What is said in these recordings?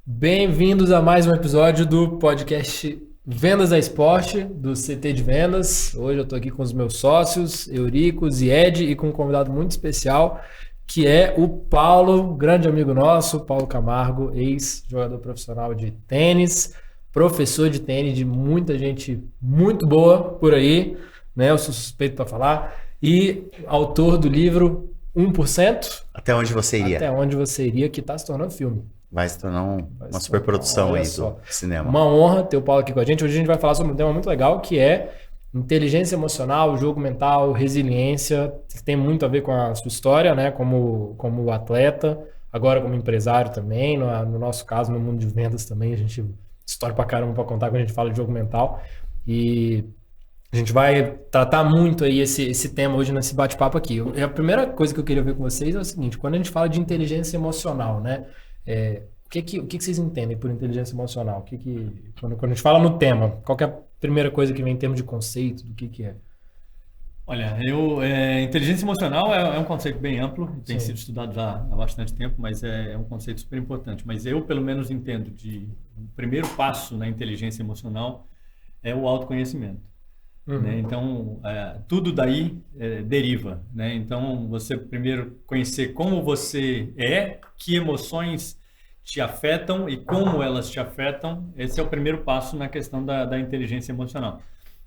Bem-vindos a mais um episódio do podcast Vendas da Esporte, do CT de Vendas. Hoje eu estou aqui com os meus sócios, Eurico, Ed, e com um convidado muito especial, que é o Paulo, grande amigo nosso, Paulo Camargo, ex-jogador profissional de tênis, professor de tênis de muita gente muito boa por aí, né? Eu sou suspeito para falar, e autor do livro 1%. Até onde você iria? Até onde você iria, que está se tornando filme. Vai se tornar uma superprodução aí do cinema. Uma honra ter o Paulo aqui com a gente. Hoje a gente vai falar sobre um tema muito legal, que é inteligência emocional, jogo mental, resiliência, que tem muito a ver com a sua história, né? Como atleta, agora como empresário também, no nosso caso, no mundo de vendas também, a gente história pra caramba pra contar quando a gente fala de jogo mental. E a gente vai tratar muito aí esse tema hoje nesse bate-papo aqui. A primeira coisa que eu queria ver com vocês é o seguinte: quando a gente fala de inteligência emocional, né? O que vocês entendem por inteligência emocional? Quando a gente fala no tema, qual que é a primeira coisa que vem em termos de conceito, do que é? Olha, inteligência emocional é um conceito bem amplo, tem sido estudado já há bastante tempo, mas é um conceito super importante. Mas eu, pelo menos, entendo o primeiro passo na inteligência emocional é o autoconhecimento. Né? Então, tudo daí deriva. Né? Então, você primeiro conhecer como você é, que emoções te afetam e como elas te afetam, esse é o primeiro passo na questão da inteligência emocional.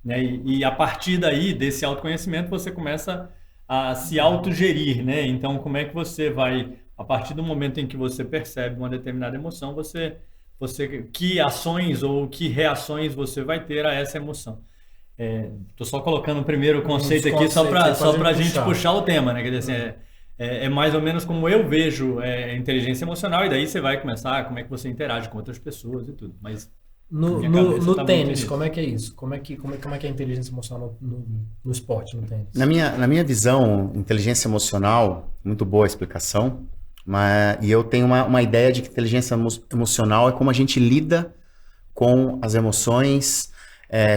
Né? E a partir daí, desse autoconhecimento, você começa a se autogerir. Né? Então, como é que você vai, a partir do momento em que você percebe uma determinada emoção, que ações ou que reações você vai ter a essa emoção. Estou só colocando o primeiro conceito aqui só para a gente puxar o tema, né? Quer dizer, assim, é mais ou menos como eu vejo inteligência emocional, e daí você vai começar como é que você interage com outras pessoas e tudo. Mas no tênis, como é que é isso? Como é que é a inteligência emocional no esporte, no tênis? Na minha visão, inteligência emocional, muito boa a explicação, e eu tenho uma ideia de que inteligência emocional é como a gente lida com as emoções,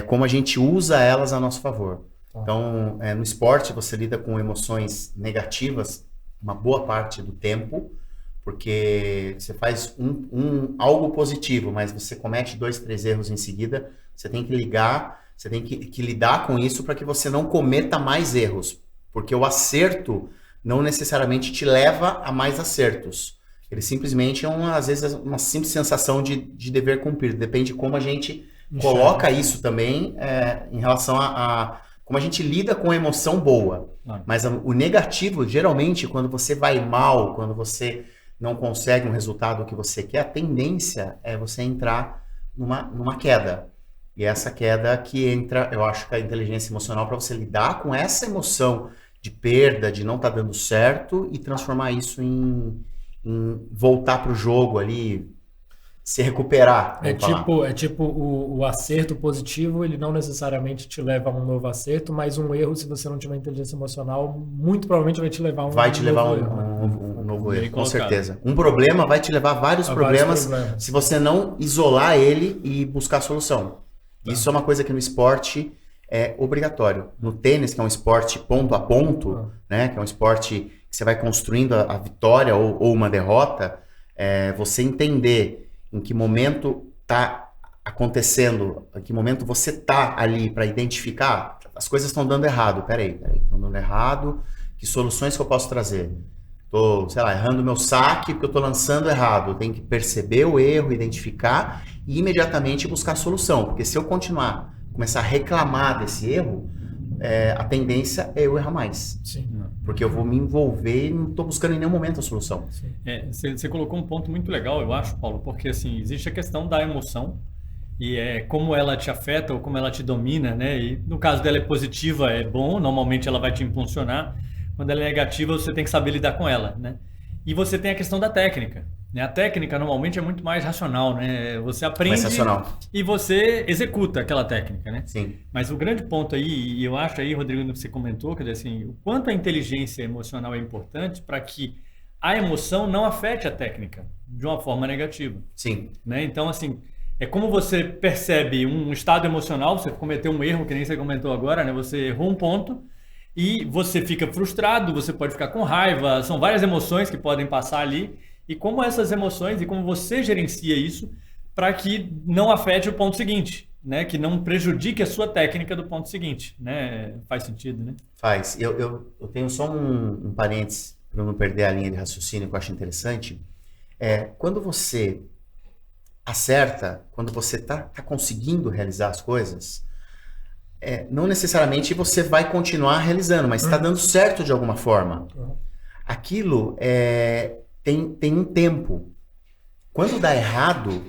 como a gente usa elas a nosso favor. Então, no esporte, você lida com emoções negativas uma boa parte do tempo, porque você faz algo positivo, mas você comete 2, 3 erros em seguida, você tem que lidar com isso para que você não cometa mais erros, porque o acerto não necessariamente te leva a mais acertos. Ele simplesmente às vezes, uma simples sensação de dever cumprir. Depende de como a gente coloca isso também em relação a como a gente lida com a emoção boa. Mas o negativo, geralmente, quando você vai mal, quando você não consegue um resultado que você quer, a tendência é você entrar numa queda. E essa queda que entra, eu acho que a inteligência emocional para você lidar com essa emoção de perda, de não estar dando certo e transformar isso em voltar para o jogo ali, se recuperar. É tipo o acerto positivo, ele não necessariamente te leva a um novo acerto, mas um erro, se você não tiver inteligência emocional, muito provavelmente vai te levar a um novo erro, com certeza. Um problema vai te levar a vários problemas se você não isolar ele e buscar a solução. Isso é uma coisa que no esporte é obrigatório. No tênis, que é um esporte ponto a ponto, né, que é um esporte que você vai construindo a vitória ou uma derrota, você entender em que momento está acontecendo, em que momento você está ali para identificar, as coisas estão dando errado, peraí, estão dando errado, que soluções que eu posso trazer? Estou, sei lá, errando meu saque porque eu estou lançando errado, eu tenho que perceber o erro, identificar e imediatamente buscar a solução, porque se eu começar a reclamar desse erro, a tendência é eu errar mais. Sim. Porque eu vou me envolver e não estou buscando em nenhum momento a solução. Você colocou um ponto muito legal, eu acho, Paulo, porque assim, existe a questão da emoção e como ela te afeta ou como ela te domina, né? E no caso dela é positiva, é bom, normalmente ela vai te impulsionar. Quando ela é negativa, você tem que saber lidar com ela, né? E você tem a questão da técnica. Né? A técnica normalmente é muito mais racional, né? Você aprende e você executa aquela técnica, né? Sim. Mas o grande ponto aí, e eu acho aí, Rodrigo, no que você comentou, quer dizer assim, o quanto a inteligência emocional é importante para que a emoção não afete a técnica de uma forma negativa. Sim. Né? Então, assim, é como você percebe um estado emocional, você cometeu um erro, que nem você comentou agora, né? Você errou um ponto e você fica frustrado, você pode ficar com raiva, são várias emoções que podem passar ali. e como essas emoções e como você gerencia isso para que não afete o ponto seguinte, né? Que não prejudique a sua técnica do ponto seguinte, né? Faz sentido, né? Faz. Eu tenho só um parênteses para não perder a linha de raciocínio que eu acho interessante. Quando você acerta, quando você tá conseguindo realizar as coisas, não necessariamente você vai continuar realizando, mas está dando certo de alguma forma. Aquilo tem um tempo. Quando dá errado,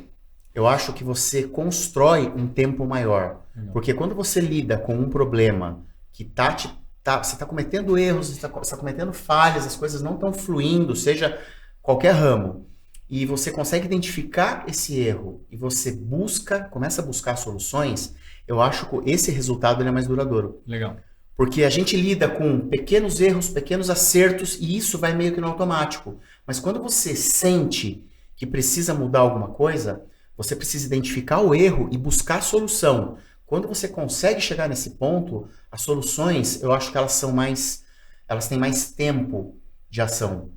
eu acho que você constrói um tempo maior. Porque quando você lida com um problema que você está cometendo erros, você está cometendo falhas, as coisas não estão fluindo, seja qualquer ramo, e você consegue identificar esse erro e você começa a buscar soluções, eu acho que esse resultado ele é mais duradouro. Legal. Porque a gente lida com pequenos erros, pequenos acertos, e isso vai meio que no automático. Mas quando você sente que precisa mudar alguma coisa, você precisa identificar o erro e buscar a solução. Quando você consegue chegar nesse ponto, as soluções, eu acho que elas têm mais tempo de ação.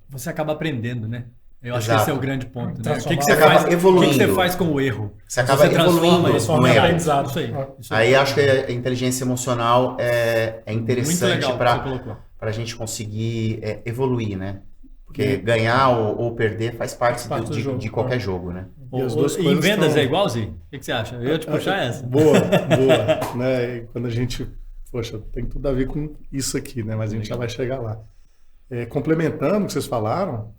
Você acaba aprendendo, né? Eu acho Exato. que esse é o grande ponto, né? O que você acaba evoluindo. O que você faz com o erro? Você acaba evoluindo com o erro. Aprendizado. Isso aí. Aí acho que a inteligência emocional é interessante para a gente conseguir evoluir, né? Porque ganhar ou perder faz parte de qualquer jogo, né? E em vendas é igual, Zi? O que você acha? Eu ia te puxar essa. Boa. Né? E quando a gente... Poxa, tem tudo a ver com isso aqui, né? Mas a gente já vai chegar lá. Complementando o que vocês falaram,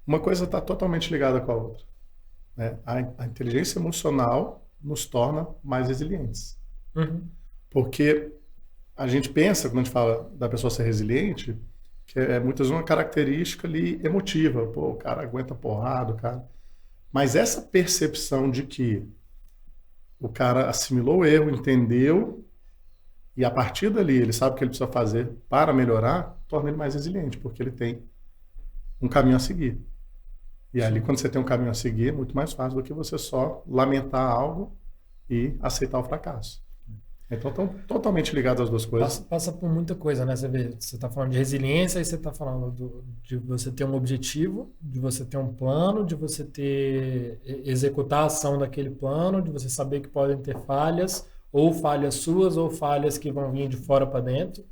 uma coisa está totalmente ligada com a outra. Né? A inteligência emocional nos torna mais resilientes. Porque a gente pensa, quando a gente fala da pessoa ser resiliente, que é muitas vezes uma característica ali emotiva. Pô, o cara aguenta porrada, cara. Mas essa percepção de que o cara assimilou o erro, entendeu, e a partir dali ele sabe o que ele precisa fazer para melhorar, torna ele mais resiliente, porque ele tem um caminho a seguir. E ali, quando você tem um caminho a seguir, é muito mais fácil do que você só lamentar algo e aceitar o fracasso. Então, estão totalmente ligadas as duas coisas. Passa por muita coisa, né? Você vê, você está falando de resiliência, e você está falando de você ter um objetivo, de você ter um plano, de você executar a ação daquele plano, de você saber que podem ter falhas, ou falhas suas, ou falhas que vão vir de fora para dentro.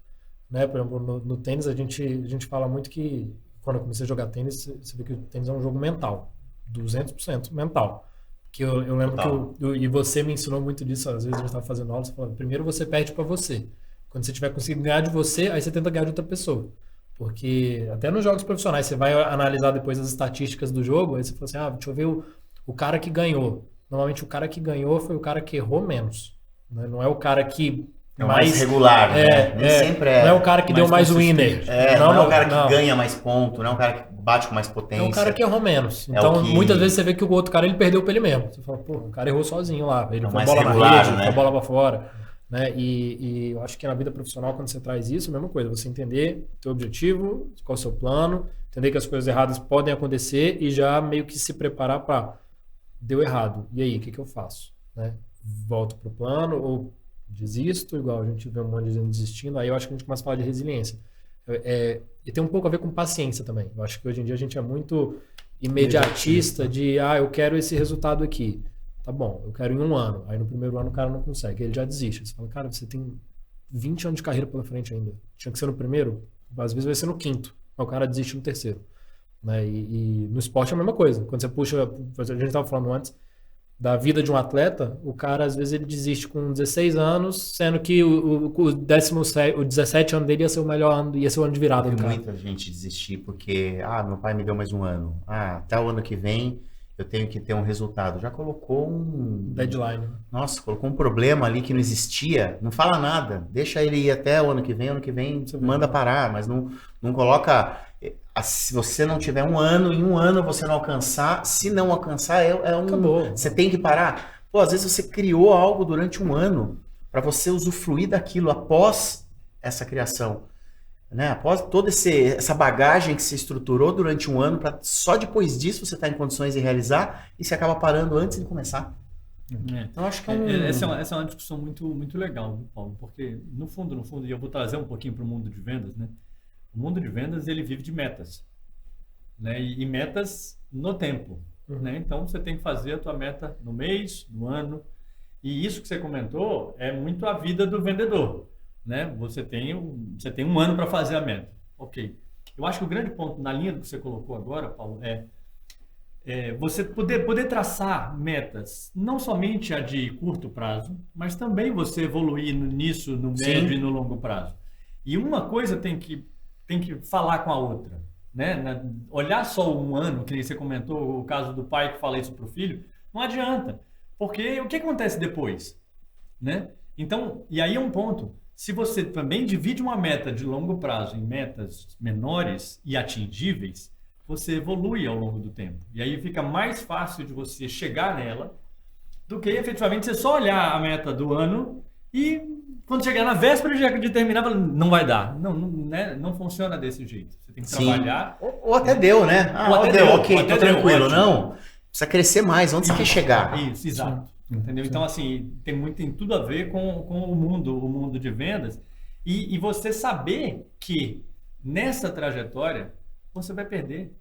Né? Por exemplo, no tênis, a gente fala muito que, quando eu comecei a jogar tênis, você vê que o tênis é um jogo mental, 200% mental. Que eu lembro e você me ensinou muito disso, às vezes a gente estava fazendo aula, você falou, primeiro você perde para você. Quando você tiver conseguindo ganhar de você, aí você tenta ganhar de outra pessoa. Porque até nos jogos profissionais, você vai analisar depois as estatísticas do jogo, aí você fala assim, deixa eu ver o cara que ganhou. Normalmente o cara que ganhou foi o cara que errou menos. Né? Não é o cara que mais regular, né? Nem sempre não é o cara que deu mais winner. Não é o cara que ganha mais ponto, não é o cara que bate com mais potência. É o cara que errou menos. Então, muitas vezes você vê que o outro cara ele perdeu pra ele mesmo. Você fala, pô, o cara errou sozinho lá. Ele foi a bola regular, na rede, né? Foi a bola pra fora. Né? E eu acho que na vida profissional, quando você traz isso, é a mesma coisa. Você entender o teu objetivo, qual é o seu plano, entender que as coisas erradas podem acontecer e já meio que se preparar para deu errado. E aí, o que eu faço? Né? Volto pro plano ou desisto, igual a gente vê um monte de gente desistindo, aí eu acho que a gente começa a falar de resiliência. E tem um pouco a ver com paciência também. Eu acho que hoje em dia a gente é muito imediatista de, eu quero esse resultado aqui. Tá bom, eu quero em 1 ano. Aí no primeiro ano o cara não consegue, ele já desiste. Você fala, cara, você tem 20 anos de carreira pela frente ainda. Tinha que ser no primeiro, às vezes vai ser no 5º. Mas o cara desiste no 3º. Né? E no esporte é a mesma coisa. Quando você puxa, a gente estava falando antes, da vida de um atleta, o cara às vezes ele desiste com 16 anos, sendo que o 17 ano dele ia ser o melhor ano, ia ser o ano de virada do cara. Muita gente desistir porque, meu pai me deu mais 1 ano. Até o ano que vem eu tenho que ter um resultado. Já colocou um... deadline. Nossa, colocou um problema ali que não existia. Não fala nada. Deixa ele ir até o ano que vem você manda parar, mas não coloca... Se você não tiver 1 ano, em 1 ano você não alcançar, se não alcançar, acabou. Você tem que parar. Pô, às vezes você criou algo durante 1 ano para você usufruir daquilo após essa criação. Né? Após toda essa bagagem que se estruturou durante 1 ano, para só depois disso você estar em condições de realizar e você acaba parando antes de começar. Então, acho que essa é uma discussão muito, muito legal, Paulo, porque no fundo, e eu vou trazer um pouquinho para o mundo de vendas, né? O mundo de vendas, ele vive de metas. né? E metas no tempo, né? Então, você tem que fazer a tua meta no mês, no ano. E isso que você comentou é muito a vida do vendedor, né? Você tem um ano para fazer a meta. Ok. Eu acho que o grande ponto na linha do que você colocou agora, Paulo, é você poder traçar metas, não somente a de curto prazo, mas também você evoluir nisso no médio e no longo prazo. E uma coisa tem que falar com a outra, né? Olhar só um ano, que você comentou o caso do pai que fala isso para o filho, não adianta, porque o que acontece depois, né? Então, e aí é um ponto. Se você também divide uma meta de longo prazo em metas menores e atingíveis, você evolui ao longo do tempo. E aí fica mais fácil de você chegar nela do que efetivamente você só olhar a meta do ano e quando chegar na véspera de terminar, não vai dar. Não funciona desse jeito. Você tem que trabalhar. Ou até deu, né? Ou até deu, ok, até tô deu, tranquilo. ótimo. Não, precisa crescer mais. Onde você quer chegar? Isso, exato. Entendeu? Então, assim, tem tudo a ver com o mundo de vendas. E você saber que nessa trajetória você vai perder,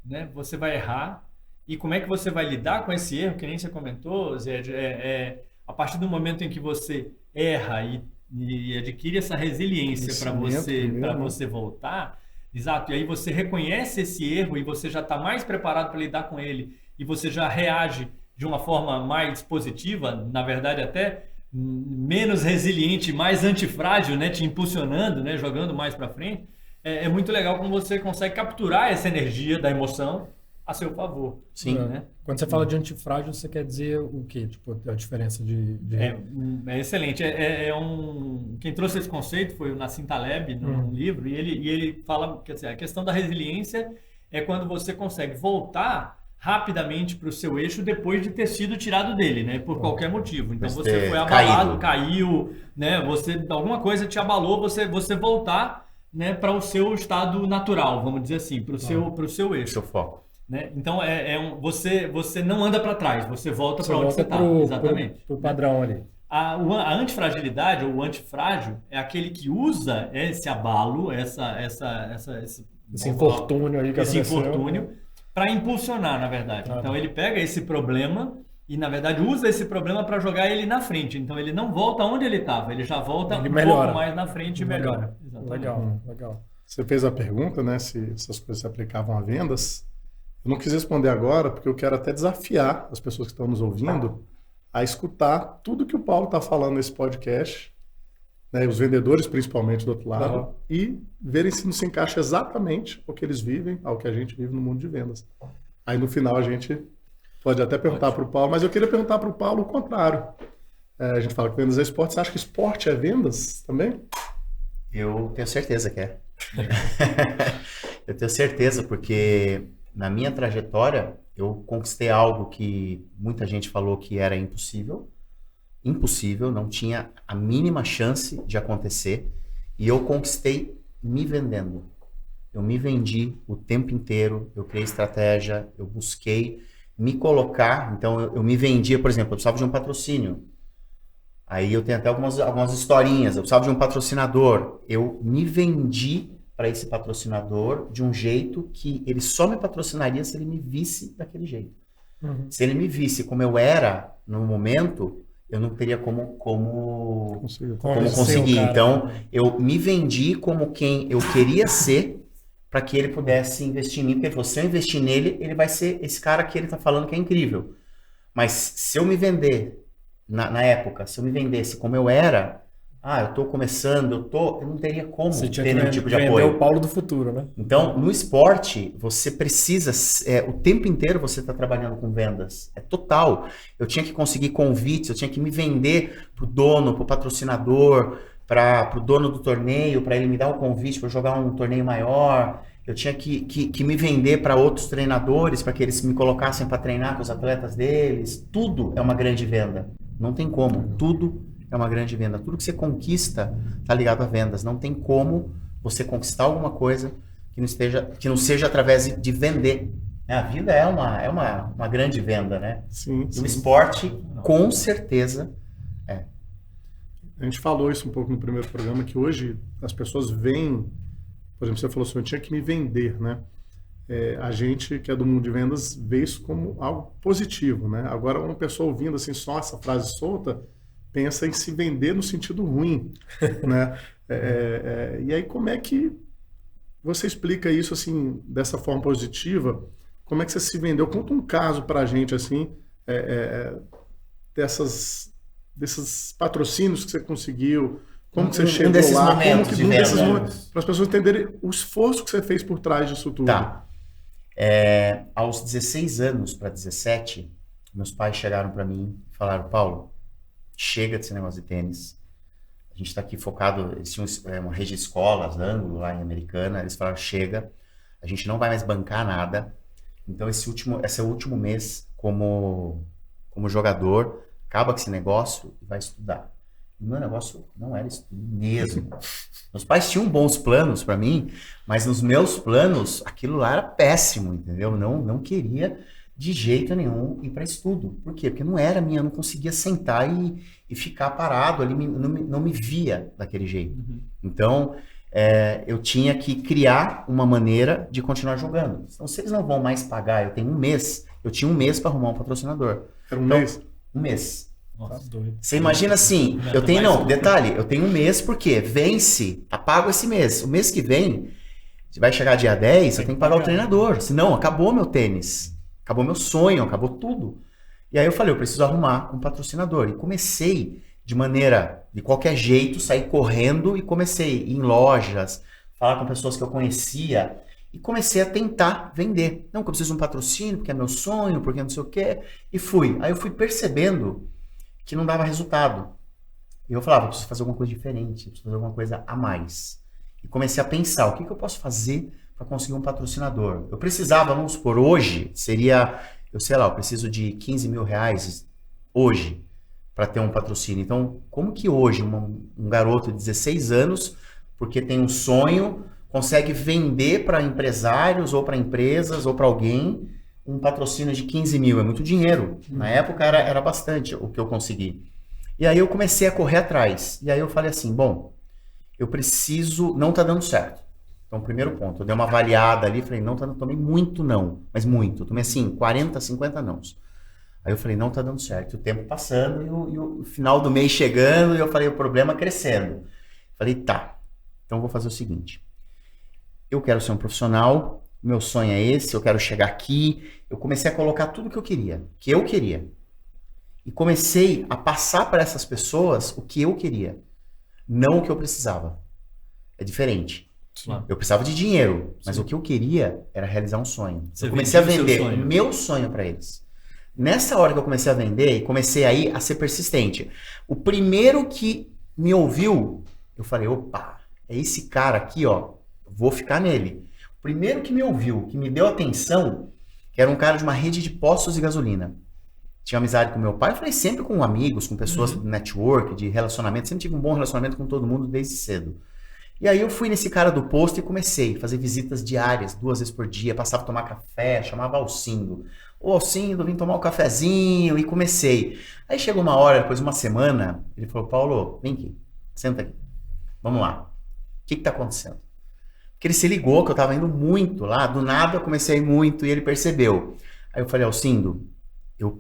né? Você vai errar. E como é que você vai lidar com esse erro, que nem você comentou, Zé, a partir do momento em que você erra e adquire essa resiliência para você voltar, exato, e aí você reconhece esse erro e você já está mais preparado para lidar com ele e você já reage de uma forma mais positiva, na verdade até menos resiliente, mais antifrágil, né, te impulsionando, né, jogando mais para frente. É muito legal como você consegue capturar essa energia da emoção a seu favor. Sim. Né? Quando você fala de antifrágil, você quer dizer o quê? Tipo, a diferença de... É excelente. Quem trouxe esse conceito foi o Nassim Taleb, num livro, e ele fala que a questão da resiliência é quando você consegue voltar rapidamente para o seu eixo depois de ter sido tirado dele, né? Por qualquer motivo. Então você foi abalado, caiu, né? Alguma coisa te abalou, você voltar, né, para o seu estado natural, vamos dizer assim, para o seu eixo. Seu foco. Né? Então, você não anda para trás, você volta para onde você está. Exatamente. Pro padrão ali. A antifragilidade, ou o antifrágil, é aquele que usa esse abalo, esse infortúnio aí que esse aconteceu, infortúnio, para impulsionar, na verdade. Então, ele pega esse problema e, na verdade, usa esse problema para jogar ele na frente. Então, ele não volta onde ele estava, ele já volta pouco mais na frente e melhora. Legal. Você fez a pergunta, né, se essas coisas se aplicavam a vendas. Eu não quis responder agora, porque eu quero até desafiar as pessoas que estão nos ouvindo a escutar tudo que o Paulo está falando nesse podcast, né, os vendedores principalmente do outro lado, e verem se não se encaixa exatamente o que eles vivem, ao que a gente vive no mundo de vendas. Aí no final a gente pode até perguntar para o Paulo, mas eu queria perguntar para o Paulo o contrário. A gente fala que vendas é esporte, você acha que esporte é vendas também? Eu tenho certeza que é. Eu tenho certeza, porque... Na minha trajetória, eu conquistei algo que muita gente falou que era impossível. Impossível, não tinha a mínima chance de acontecer. E eu conquistei me vendendo. Eu me vendi o tempo inteiro, eu criei estratégia, eu busquei me colocar. Então, eu me vendia, por exemplo, eu precisava de um patrocínio. Aí eu tenho até algumas historinhas. Eu precisava de um patrocinador. Eu me vendi para esse patrocinador de um jeito que ele só me patrocinaria se ele me visse daquele jeito. Se ele me visse como eu era no momento, eu não teria como conseguir. Então, eu me vendi como quem eu queria ser para que ele pudesse investir em mim, porque ele falou, se eu investir nele, ele vai ser esse cara que ele está falando que é incrível. Mas se eu me vender, na época, se eu me vendesse como eu era, eu estou começando, eu não teria como ter nenhum tipo de apoio. O Paulo do futuro, né? Então, no esporte, você precisa, o tempo inteiro você está trabalhando com vendas. É total. Eu tinha que conseguir convites, eu tinha que me vender para o dono, para o patrocinador, para o dono do torneio, para ele me dar um convite para jogar um torneio maior. Eu tinha que me vender para outros treinadores, para que eles me colocassem para treinar com os atletas deles. Tudo é uma grande venda. Não tem como. Tudo é uma grande venda. Tudo que você conquista está ligado a vendas. Não tem como você conquistar alguma coisa que não seja através de vender. A vida é uma grande venda, né? Sim. E o esporte, com certeza, é. A gente falou isso um pouco no primeiro programa, que hoje as pessoas veem, por exemplo, você falou assim, eu tinha que me vender, né? a gente que é do mundo de vendas vê isso como algo positivo, né? Agora, uma pessoa ouvindo assim só essa frase solta, pensa em se vender no sentido ruim, né? E aí, como é que você explica isso assim, dessa forma positiva? Como é que você se vendeu? Conta um caso para a gente, assim, desses patrocínios que você conseguiu, como que você chegou desses lá, momentos de venda. para as pessoas entenderem o esforço que você fez por trás disso tudo. Tá. Aos 16 anos para 17, meus pais chegaram para mim e falaram: Paulo, chega desse negócio de tênis. A gente está aqui focado, eles tinham uma rede de escolas, ângulo lá em Americana, eles falaram: chega, a gente não vai mais bancar nada. Então esse é o último mês como jogador, acaba com esse negócio e vai estudar. E o meu negócio não era estudo mesmo. Meus pais tinham bons planos para mim, mas nos meus planos aquilo lá era péssimo, entendeu? Não queria de jeito nenhum ir para estudo. Por quê? Porque não era minha, eu não conseguia sentar e ficar parado ali, não me via daquele jeito. Então, eu tinha que criar uma maneira de continuar jogando. Então, se eles não vão mais pagar, eu tinha um mês para arrumar um patrocinador. Era um mês? Um mês. Nossa, doido. Você imagina assim, eu tenho um mês porque vence, apago esse mês. O mês que vem, vai chegar dia 10, eu tenho que pagar o treinador. Senão, acabou meu tênis. Acabou meu sonho, acabou tudo. E aí eu falei, eu preciso arrumar um patrocinador. E comecei de qualquer jeito, sair correndo e comecei a ir em lojas, falar com pessoas que eu conhecia e comecei a tentar vender. Não, que eu preciso de um patrocínio, porque é meu sonho, porque não sei o quê. E fui. Aí eu fui percebendo que não dava resultado. E eu falava, eu preciso fazer alguma coisa diferente, eu preciso fazer alguma coisa a mais. E comecei a pensar, o que eu posso fazer para conseguir um patrocinador? Eu precisava, vamos supor, hoje seria, eu preciso de 15 mil reais hoje para ter um patrocínio. Então, como que hoje um garoto de 16 anos, porque tem um sonho, consegue vender para empresários ou para empresas ou para alguém um patrocínio de 15 mil? É muito dinheiro. Na época era bastante o que eu consegui. E aí eu comecei a correr atrás. E aí eu falei assim, bom, eu preciso, não tá dando certo. Então, primeiro ponto, eu dei uma avaliada ali, falei, não tá dando, tomei muito não, mas muito. Tomei assim, 40, 50 nãos. Aí eu falei, não tá dando certo. O tempo passando e o final do mês chegando e eu falei, o problema crescendo. Falei, tá, então eu vou fazer o seguinte. Eu quero ser um profissional, meu sonho é esse, eu quero chegar aqui. Eu comecei a colocar tudo que eu queria. E comecei a passar para essas pessoas o que eu queria, não o que eu precisava. É diferente. Sim. Eu precisava de dinheiro, mas o que eu queria era realizar um sonho. Você eu comecei a vendia o vender seu o sonho. meu sonho para eles. Nessa hora que eu comecei a vender, e comecei aí a ser persistente. O primeiro que me ouviu, eu falei, opa, é esse cara aqui, ó, vou ficar nele. O primeiro que me ouviu, que me deu atenção, que era um cara de uma rede de postos de gasolina. Tinha amizade com meu pai, eu falei sempre com amigos, com pessoas do network, de relacionamento, sempre tive um bom relacionamento com todo mundo desde cedo. E aí eu fui nesse cara do posto e comecei a fazer visitas diárias, 2 vezes por dia, passava a tomar café, chamava Alcindo. Ô Alcindo, vim tomar um cafezinho e comecei. Aí chegou uma hora, depois de uma semana, ele falou, Paulo, vem aqui, senta aqui, vamos lá. O que tá acontecendo? Porque ele se ligou que eu tava indo muito lá, do nada eu comecei a ir muito e ele percebeu. Aí eu falei, Alcindo, eu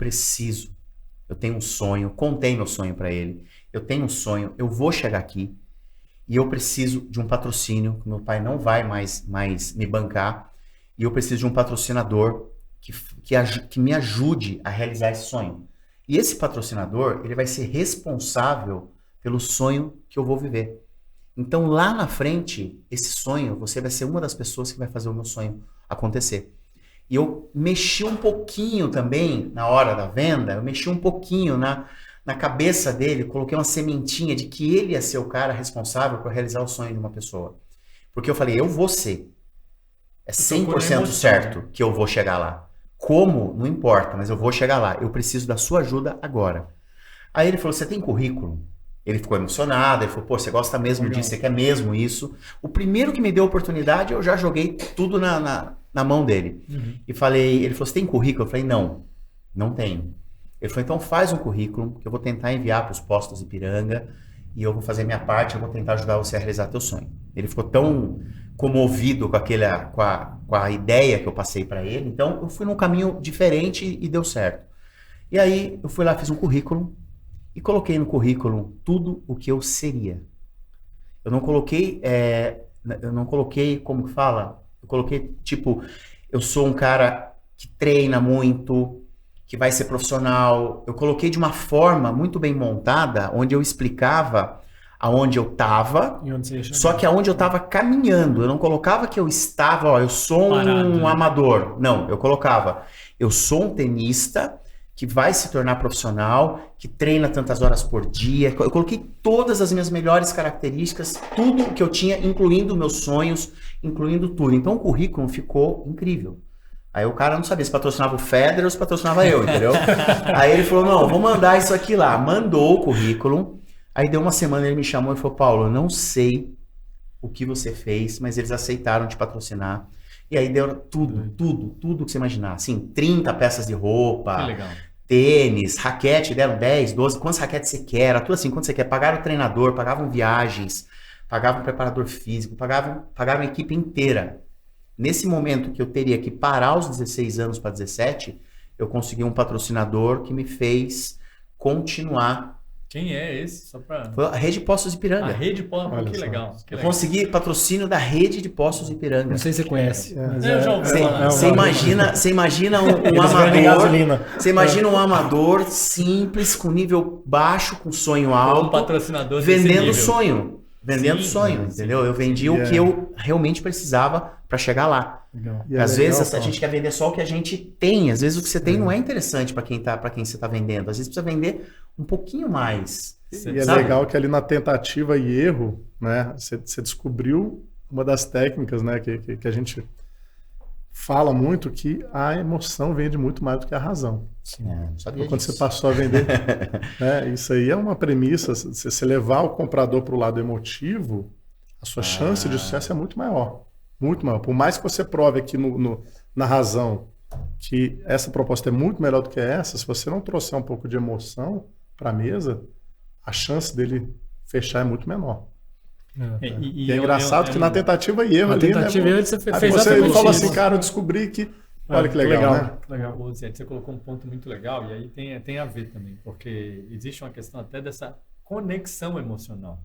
tenho um sonho, contei meu sonho para ele, eu tenho um sonho, eu vou chegar aqui e eu preciso de um patrocínio, que meu pai não vai mais me bancar, e eu preciso de um patrocinador que me ajude a realizar esse sonho. E esse patrocinador, ele vai ser responsável pelo sonho que eu vou viver. Então lá na frente, esse sonho, você vai ser uma das pessoas que vai fazer o meu sonho acontecer. E eu mexi um pouquinho também na hora da venda, eu mexi um pouquinho na cabeça dele, coloquei uma sementinha de que ele ia ser o cara responsável por realizar o sonho de uma pessoa. Porque eu falei, eu vou ser. É 100% certo que eu vou chegar lá. Como? Não importa, mas eu vou chegar lá. Eu preciso da sua ajuda agora. Aí ele falou, você tem currículo? Ele ficou emocionado, ele falou, pô, você gosta mesmo disso, você quer mesmo isso? O primeiro que me deu a oportunidade, eu já joguei tudo na mão dele. E falei, ele falou, você tem currículo? Eu falei, não tenho. Ele falou, então faz um currículo, que eu vou tentar enviar para os postos de Ipiranga, e eu vou fazer minha parte, eu vou tentar ajudar você a realizar teu sonho. Ele ficou tão comovido com a ideia que eu passei para ele. Então, eu fui num caminho diferente e deu certo. E aí, eu fui lá, fiz um currículo e coloquei no currículo tudo o que eu seria. Eu não coloquei, como que fala? Eu coloquei, tipo, eu sou um cara que treina muito, que vai ser profissional. Eu coloquei de uma forma muito bem montada, onde eu explicava aonde eu estava, só que aonde eu estava caminhando. Eu não colocava que eu estava, ó, eu sou um amador. Não, eu colocava, eu sou um tenista que vai se tornar profissional, que treina tantas horas por dia. Eu coloquei todas as minhas melhores características, tudo que eu tinha, incluindo meus sonhos, incluindo tudo. Então o currículo ficou incrível. Aí o cara não sabia se patrocinava o Federer ou se patrocinava eu, entendeu? Aí ele falou, não, vou mandar isso aqui lá. Mandou o currículo. Aí deu uma semana, ele me chamou e falou, Paulo, eu não sei o que você fez, mas eles aceitaram te patrocinar. E aí deu tudo que você imaginar. Assim, 30 peças de roupa, tênis, raquete, deram 10, 12, quantas raquetes você quer, era tudo assim, quanto você quer. Pagaram o treinador, pagavam viagens, pagavam o preparador físico, pagavam a equipe inteira. Nesse momento que eu teria que parar os 16 anos para 17, eu consegui um patrocinador que me fez continuar. Quem é esse? Só pra... Foi a Rede Postos Ipiranga. A Rede Postos, que legal. Eu consegui patrocínio da Rede de Postos Ipiranga. Não sei se você conhece. Eu já ouvi falar. Você imagina um amador. Você imagina um amador simples, com nível baixo, com sonho alto, patrocinador vendendo sonho. Vendendo sonho, entendeu? Eu vendi o que eu realmente precisava para chegar lá. Às vezes a gente quer vender só o que a gente tem. Às vezes o que você tem não é interessante para quem você está vendendo. Às vezes precisa vender um pouquinho mais. E é legal que ali na tentativa e erro, né, você descobriu uma das técnicas, né, que a gente fala muito, que a emoção vende muito mais do que a razão. Sabia quando disso. você passou a vender, né, isso aí é uma premissa. Se você levar o comprador para o lado emotivo, a sua chance de sucesso é muito maior. Muito maior. Por mais que você prove aqui na razão que essa proposta é muito melhor do que essa, se você não trouxer um pouco de emoção para a mesa, a chance dele fechar é muito menor. E é engraçado que na tentativa e erro na ali, tentativa né? E erro você fez você falou assim, cara, eu descobri que... Olha que legal, né? Legal. Você colocou um ponto muito legal e aí tem a ver também, porque existe uma questão até dessa conexão emocional.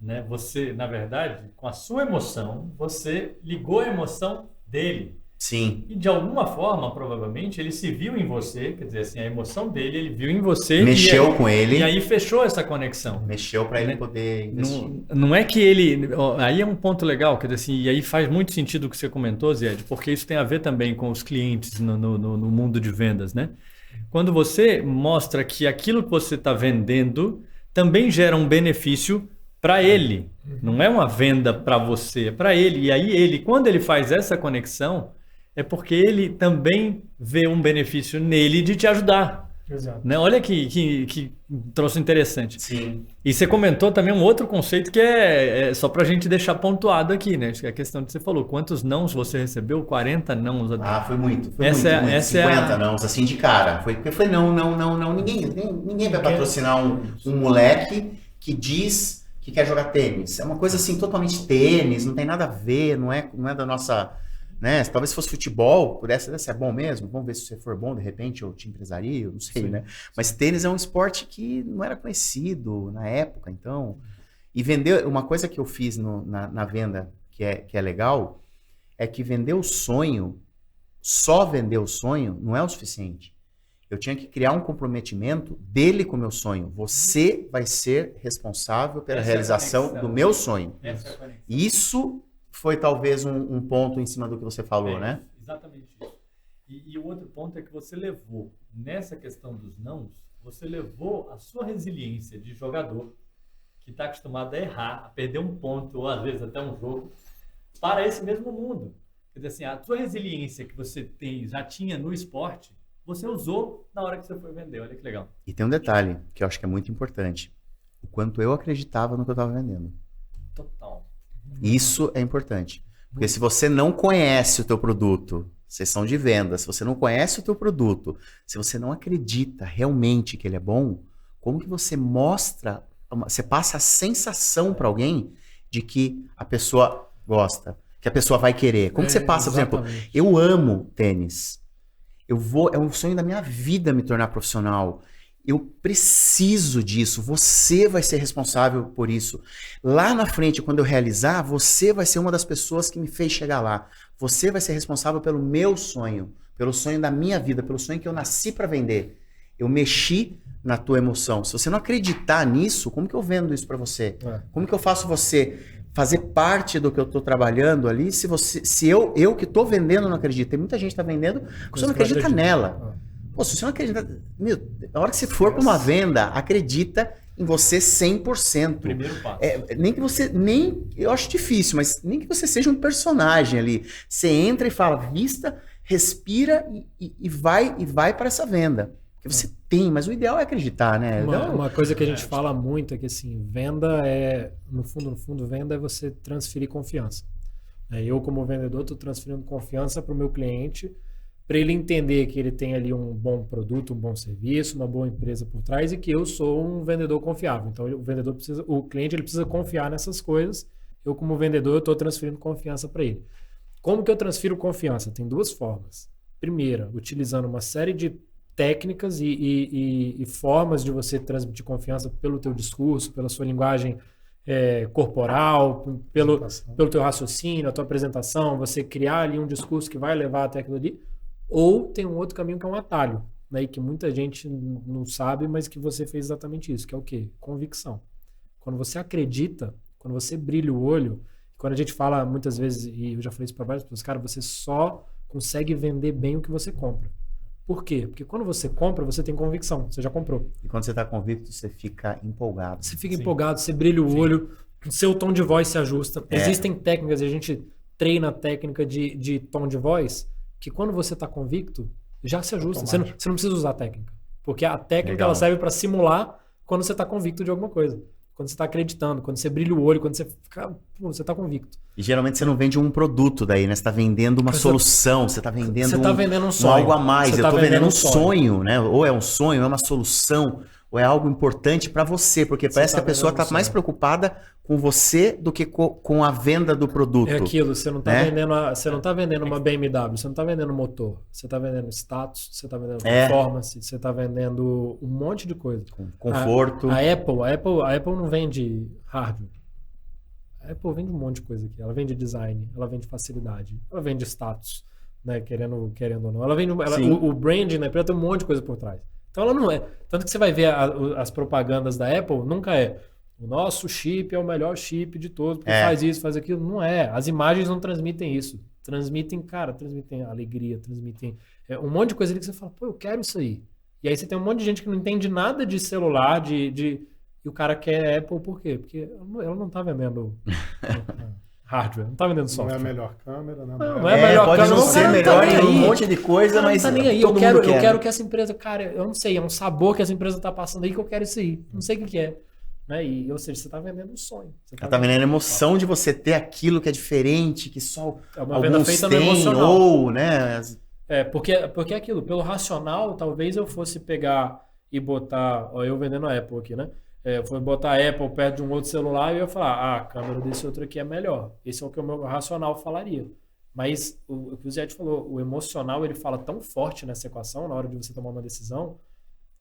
Né? Você, na verdade, com a sua emoção, você ligou a emoção dele. Sim. E de alguma forma, provavelmente, ele se viu em você, quer dizer assim, a emoção dele, ele viu em você. Mexeu com ele. E aí fechou essa conexão. Mexeu para ele poder investir. Não é que ele... Aí é um ponto legal, quer dizer assim, e aí faz muito sentido o que você comentou, Zed, porque isso tem a ver também com os clientes no mundo de vendas, né? Quando você mostra que aquilo que você está vendendo também gera um benefício para ele. Não é uma venda para você, é para ele. E aí quando ele faz essa conexão, é porque ele também vê um benefício nele de te ajudar. Exato. Né? Olha que troço interessante. Sim. E você comentou também um outro conceito que é só para a gente deixar pontuado aqui, né? Acho que é a questão que você falou. Quantos nãos você recebeu? 40 nãos. Foi muito. Foi essa muito. 50 é nãos, assim, de cara. Porque foi não. Ninguém vai patrocinar um moleque que diz que quer jogar tênis. É uma coisa assim, totalmente tênis, não tem nada a ver, não é da nossa... Né? Talvez se fosse futebol, pudesse ser bom mesmo. Vamos ver se você for bom, de repente, ou te empresaria, não sei, né? Mas tênis é um esporte que não era conhecido na época, então... E vender... Uma coisa que eu fiz na venda que é legal, é que vender o sonho, só vender o sonho, não é o suficiente. Eu tinha que criar um comprometimento dele com o meu sonho. Você vai ser responsável pela realização do meu sonho. Isso... foi talvez um ponto em cima do que você falou, né? Exatamente isso. E o outro ponto é que você levou, nessa questão dos nãos, você levou a sua resiliência de jogador, que está acostumado a errar, a perder um ponto, ou às vezes até um jogo, para esse mesmo mundo. Quer dizer assim, a sua resiliência que você já tinha no esporte, você usou na hora que você foi vender. Olha que legal. E tem um detalhe que eu acho que é muito importante. O quanto eu acreditava no que eu estava vendendo. Total. Isso é importante. Porque se você não conhece o teu produto, sessão de vendas, se você não conhece o teu produto, se você não acredita realmente que ele é bom, como que você você passa a sensação para alguém de que a pessoa gosta? que a pessoa vai querer. Como que você passa, por exemplo, exatamente. eu amo tênis. É um sonho da minha vida me tornar profissional. Eu preciso disso. Você vai ser responsável por isso. Lá na frente, quando eu realizar, você vai ser uma das pessoas que me fez chegar lá. Você vai ser responsável pelo meu sonho, pelo sonho da minha vida, pelo sonho que eu nasci para vender. Eu mexi na tua emoção. Se você não acreditar nisso, como que eu vendo isso para você? Como que eu faço você fazer parte do que eu estou trabalhando ali? Se eu que estou vendendo não acredito. Tem muita gente que está vendendo, você não acredita nela. Pô, se você não acredita... Meu, na hora que você for para uma venda, acredita em você 100%. Primeiro passo. Nem que você... Eu acho difícil, mas nem que você seja um personagem ali. Você entra e fala, vista, respira e vai para essa venda. Porque você tem, mas o ideal é acreditar, né? Uma coisa que a gente fala muito é que, assim, venda no fundo, venda é você transferir confiança. Eu, como vendedor, estou transferindo confiança para o meu cliente, para ele entender que ele tem ali um bom produto, um bom serviço, uma boa empresa por trás e que eu sou um vendedor confiável. Então, o cliente ele precisa confiar nessas coisas. Eu, como vendedor, estou transferindo confiança para ele. Como que eu transfiro confiança? Tem duas formas. Primeira, utilizando uma série de técnicas e formas de você transmitir confiança pelo teu discurso, pela sua linguagem corporal, pelo teu raciocínio, a tua apresentação, você criar ali um discurso que vai levar até aquilo ali. Ou tem um outro caminho que é um atalho, né, e que muita gente não sabe, mas que você fez exatamente isso, que é o quê? Convicção. Quando você acredita, quando você brilha o olho, quando a gente fala muitas vezes, e eu já falei isso para várias pessoas, cara, você só consegue vender bem o que você compra. Por quê? Porque quando você compra, você tem convicção, você já comprou. E quando você está convicto, você fica empolgado. Você fica empolgado, você brilha o olho, o seu tom de voz se ajusta. Existem técnicas, e a gente treina a técnica de tom de voz, que quando você está convicto, já se ajusta. Você não precisa usar a técnica. Porque a técnica ela serve para simular quando você está convicto de alguma coisa. Quando você está acreditando, quando você brilha o olho, quando você fica, você está convicto. E geralmente você não vende um produto daí, né? Você está vendendo uma solução, você está vendendo, vendendo um sonho. Algo a mais. Eu estou vendendo um sonho, né? Ou é um sonho, ou é uma solução, ou é algo importante para você, porque parece que a pessoa está mais preocupada com você do que com a venda do produto. É aquilo, você não está vendendo uma BMW, você não está vendendo motor, você está vendendo status, você está vendendo performance, você está vendendo um monte de coisa. Conforto. A Apple não vende hardware. A Apple vende um monte de coisa aqui. Ela vende design, ela vende facilidade, ela vende status, né? Querendo ou não. Ela vende o brand, né? Tem um monte de coisa por trás. Então ela não é. Tanto que você vai ver as propagandas da Apple, nunca é o nosso chip é o melhor chip de todos, porque faz isso, faz aquilo. Não é. As imagens não transmitem isso. Transmitem alegria, transmitem um monte de coisa ali que você fala, pô, eu quero isso aí. E aí você tem um monte de gente que não entende nada de celular, e o cara quer Apple por quê? Porque ela não tá vendendo hardware, não tá vendendo software. Não é a melhor câmera, né? Não é a melhor pode câmera. Não ser melhor em um monte de coisa, mas não tá nem aí. todo mundo quer. Eu quero que essa empresa, cara, eu não sei, é um sabor que essa empresa tá passando aí que eu quero isso aí. Não sei o que é. Né? Ou seja, você tá vendendo um sonho. Ela tá vendendo a emoção de você ter aquilo que é diferente, que só uma venda feita no têm, emocional. ou, né? Porque é aquilo, pelo racional, talvez eu fosse pegar e botar, eu vendendo a Apple aqui, né? Eu fui botar a Apple perto de um outro celular e eu ia falar, a câmera desse outro aqui é melhor. Esse é o que o meu racional falaria. Mas o que o Zé falou, o emocional ele fala tão forte nessa equação, na hora de você tomar uma decisão,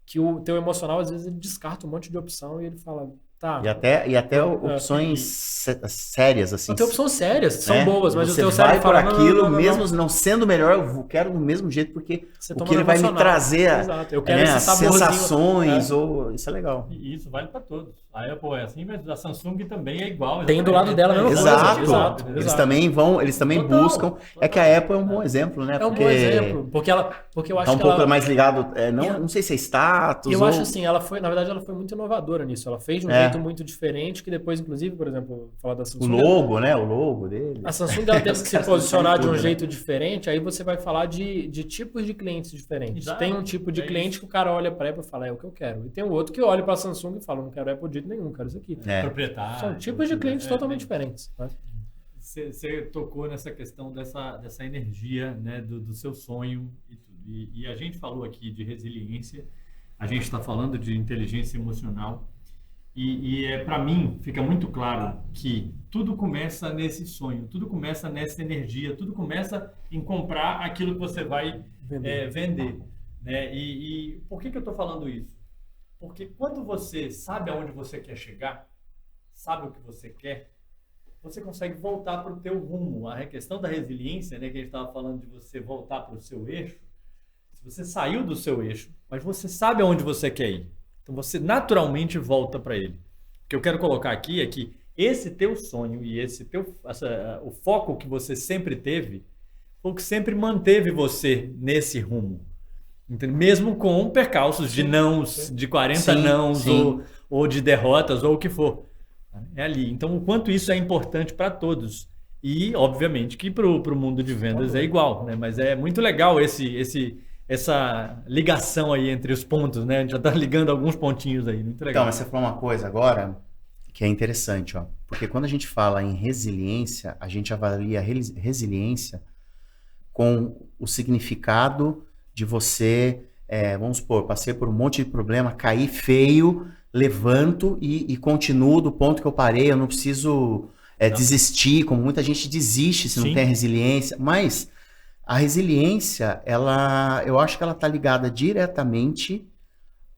que o teu emocional às vezes ele descarta um monte de opção e ele fala, tá. E até opções sérias, assim. Tem opções sérias, são boas, mas você o teu cérebro fala, aquilo, mesmo não sendo melhor, eu quero do mesmo jeito, porque o que ele vai me trazer eu quero esse sensações, isso é legal. E isso vale para todos. A Apple é assim, mas a Samsung também é igual. Tem do lado dela a mesma coisa. Exato. Eles também buscam. É que a Apple é um bom exemplo, né? É um bom exemplo, porque eu acho que um pouco mais ligado, não sei se é status. Eu acho assim, na verdade ela foi muito inovadora nisso. Ela fez de um jeito muito diferente, que depois, inclusive, por exemplo, falar da Samsung. O logo, né? O logo dele. A Samsung ela teve que se posicionar de um jeito diferente, aí você vai falar de tipos de clientes diferentes. Exato. Tem um tipo de cliente que o cara olha para a Apple e fala, é o que eu quero. E tem um outro que olha para a Samsung e fala, não quero Apple de nenhum, quero isso aqui. Proprietário. São tipos de clientes totalmente diferentes. Né? Você tocou nessa questão dessa energia, né, do seu sonho e tudo. E a gente falou aqui de resiliência, a gente está falando de inteligência emocional. Para mim, fica muito claro que tudo começa nesse sonho, tudo começa nessa energia, tudo começa em comprar aquilo que você vai vender. Né? E por que eu estou falando isso? Porque quando você sabe aonde você quer chegar, sabe o que você quer, você consegue voltar para o teu rumo. A questão da resiliência, né, que a gente estava falando de você voltar para o seu eixo, se você saiu do seu eixo, mas você sabe aonde você quer ir, então você naturalmente volta para ele. O que eu quero colocar aqui é que esse teu sonho e o foco que você sempre teve foi o que sempre manteve você nesse rumo. Entendeu? Mesmo com percalços de nãos, de 40 nãos ou de derrotas ou o que for. É ali. Então, o quanto isso é importante para todos. E, obviamente, que para o mundo de vendas é igual. Né? Mas é muito legal essa ligação aí entre os pontos. Né? A gente já está ligando alguns pontinhos aí. Muito legal. Então, mas você falou uma coisa agora que é interessante. Ó, porque quando a gente fala em resiliência, a gente avalia a resiliência com o significado de você, vamos supor, passei por um monte de problema, caí feio, levanto e continuo do ponto que eu parei, eu não preciso desistir, como muita gente desiste se não tem resiliência, mas a resiliência, eu acho que ela está ligada diretamente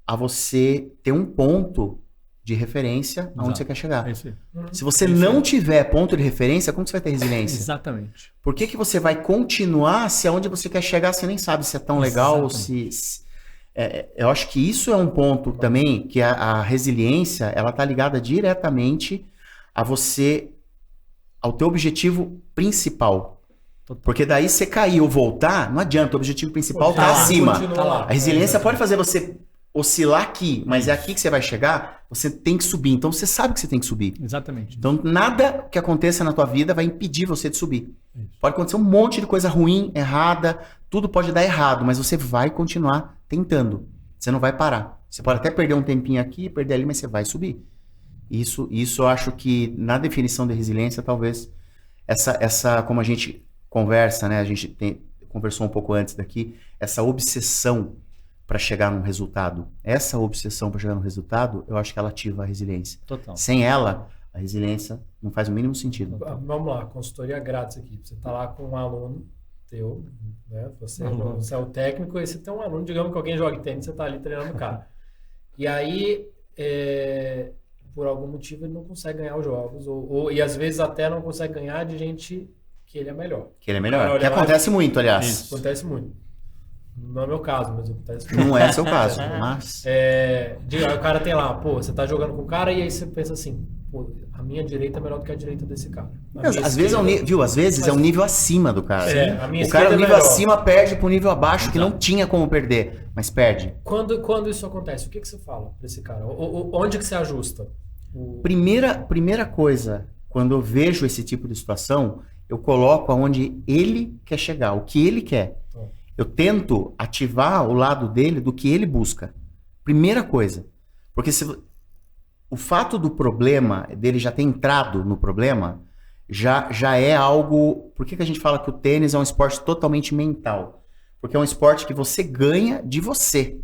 a você ter um ponto de referência aonde você quer chegar. Se você não tiver ponto de referência, como você vai ter resiliência? Exatamente. Por que você vai continuar se aonde você quer chegar você nem sabe se é tão legal ou eu acho que isso é um ponto também que a resiliência ela está ligada diretamente ao teu objetivo principal. Porque daí você cair ou voltar, não adianta, o objetivo principal está acima. A resiliência pode fazer você oscilar aqui, mas é aqui que você vai chegar, você tem que subir. Então você sabe que você tem que subir. Exatamente. Então nada que aconteça na tua vida vai impedir você de subir. Pode acontecer um monte de coisa ruim, errada, tudo pode dar errado, mas você vai continuar tentando. Você não vai parar. Você pode até perder um tempinho aqui, perder ali, mas você vai subir. Isso eu acho que na definição de resiliência, talvez essa como a gente conversa, né? A gente conversou um pouco antes daqui, essa obsessão para chegar num resultado. Essa obsessão para chegar num resultado, eu acho que ela ativa a resiliência. Total. Sem ela, a resiliência não faz o mínimo sentido. Vamos lá, consultoria grátis aqui. Você está lá com um aluno teu, né? Você é o técnico e você tem um aluno, digamos que alguém joga tênis, você está ali treinando o cara. E aí, por algum motivo, ele não consegue ganhar os jogos. E às vezes até não consegue ganhar de gente que ele é melhor. Que ele é melhor. Que acontece muito, aliás. Isso. Acontece muito. Não é meu caso, mas acontece muito. Não é seu caso, mas... O cara tem lá, você tá jogando com o cara e aí você pensa assim, a minha direita é melhor do que a direita desse cara. Às vezes é um nível acima do cara. O cara no nível acima perde pro nível abaixo que não tinha como perder, mas perde. Quando isso acontece, o que você fala pra esse cara? Onde que você ajusta? Primeira coisa, quando eu vejo esse tipo de situação, eu coloco aonde ele quer chegar, o que ele quer. Eu tento ativar o lado dele do que ele busca. Primeira coisa. Porque o fato do problema, dele já ter entrado no problema, já é algo... Por que a gente fala que o tênis é um esporte totalmente mental? Porque é um esporte que você ganha de você.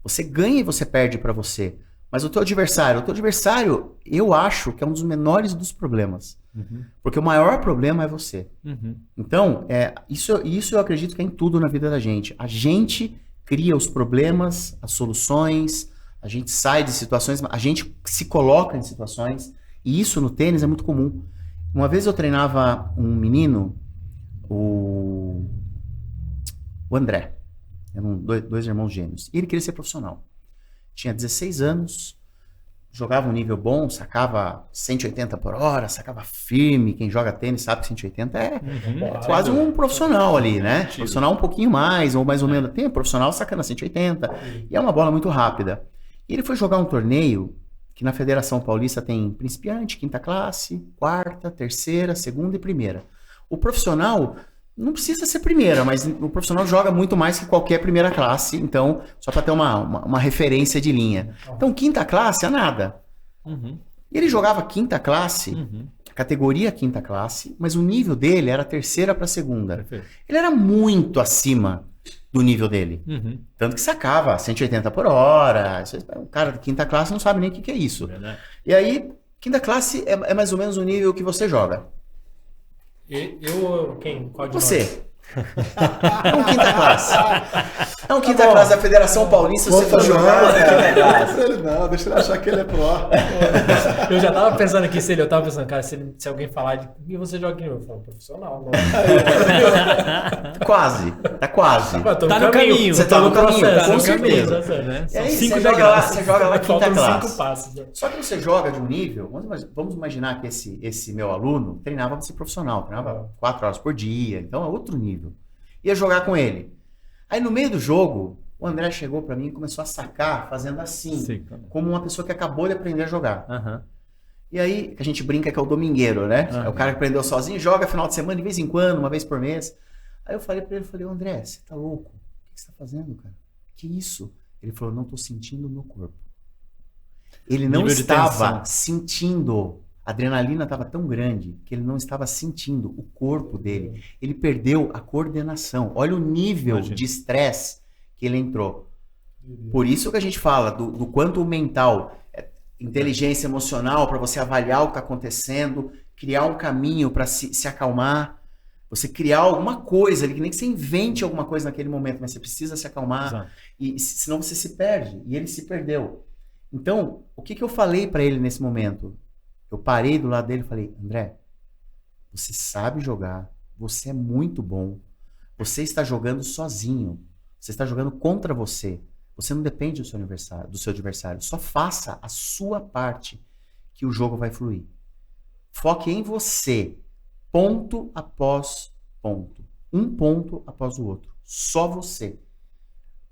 Você ganha e você perde para você. Mas o teu adversário, eu acho que é um dos menores dos problemas. Porque o maior problema é você. Então, isso eu acredito que é em tudo na vida da gente. A gente cria os problemas, as soluções, a gente sai de situações, a gente se coloca em situações, e isso no tênis é muito comum. Uma vez eu treinava um menino, o André, eram dois irmãos gêmeos, e ele queria ser profissional. Tinha 16 anos, jogava um nível bom, sacava 180 por hora, sacava firme. Quem joga tênis sabe que 180 é quase um profissional ali, né? Profissional um pouquinho mais, ou mais ou menos. Tem um profissional sacando a 180. E é uma bola muito rápida. E ele foi jogar um torneio que na Federação Paulista tem principiante, quinta classe, quarta, terceira, segunda e primeira. O profissional não precisa ser primeira, mas o profissional joga muito mais que qualquer primeira classe, então, só para ter uma referência de linha. Então, quinta classe é nada. E ele jogava quinta classe, categoria quinta classe, mas o nível dele era terceira para segunda. Ele era muito acima do nível dele. Uhum. Tanto que sacava 180 por hora. O cara de quinta classe não sabe nem o que é isso. Verdade. E aí, quinta classe é mais ou menos o nível que você joga. Quem? Qual de Você. É um quinta classe. É um quinta classe da Federação Paulista. Você for jogar. Não, deixa ele achar que ele é pro. nós? Eu já tava pensando aqui, eu tava pensando, cara, se alguém falar de. E você joga aqui? Eu falo, profissional. Não. Quase. Tá quase. Tá no caminho. Você tá no caminho, processo, com no certeza. caminho, né? E aí, São 5 você joga lá quinta Faltam classe. 5 passos. Né? Só que você joga de um nível. Vamos imaginar que esse meu aluno treinava para ser profissional, treinava 4 horas por dia, então é outro nível. Ia jogar com ele. Aí no meio do jogo, o André chegou para mim e começou a sacar fazendo assim, Sim. como uma pessoa que acabou de aprender a jogar. Uhum. E aí, que a gente brinca que é o domingueiro, né? Uhum. É o cara que aprendeu sozinho, joga final de semana de vez em quando, uma vez por mês. Aí eu falei para ele, André, você tá louco? O que você tá fazendo, cara? Que isso? Ele falou, não tô sentindo o meu corpo. Ele não Nível de estava tensão. sentindo. A adrenalina estava tão grande que ele não estava sentindo o corpo dele. Ele perdeu a coordenação. Olha o nível Imagina. de estresse que ele entrou. Por isso que a gente fala do quanto o mental, inteligência emocional, para você avaliar o que está acontecendo, criar um caminho para se acalmar, você criar alguma coisa ali, que nem que você invente alguma coisa naquele momento, mas você precisa se acalmar, Exato. e senão você se perde. E ele se perdeu. Então, o que eu falei para ele nesse momento? Eu parei do lado dele e falei, André, você sabe jogar, você é muito bom, você está jogando sozinho, você está jogando contra você, você não depende do seu adversário, só faça a sua parte que o jogo vai fluir. Foque em você, ponto após ponto, um ponto após o outro, só você.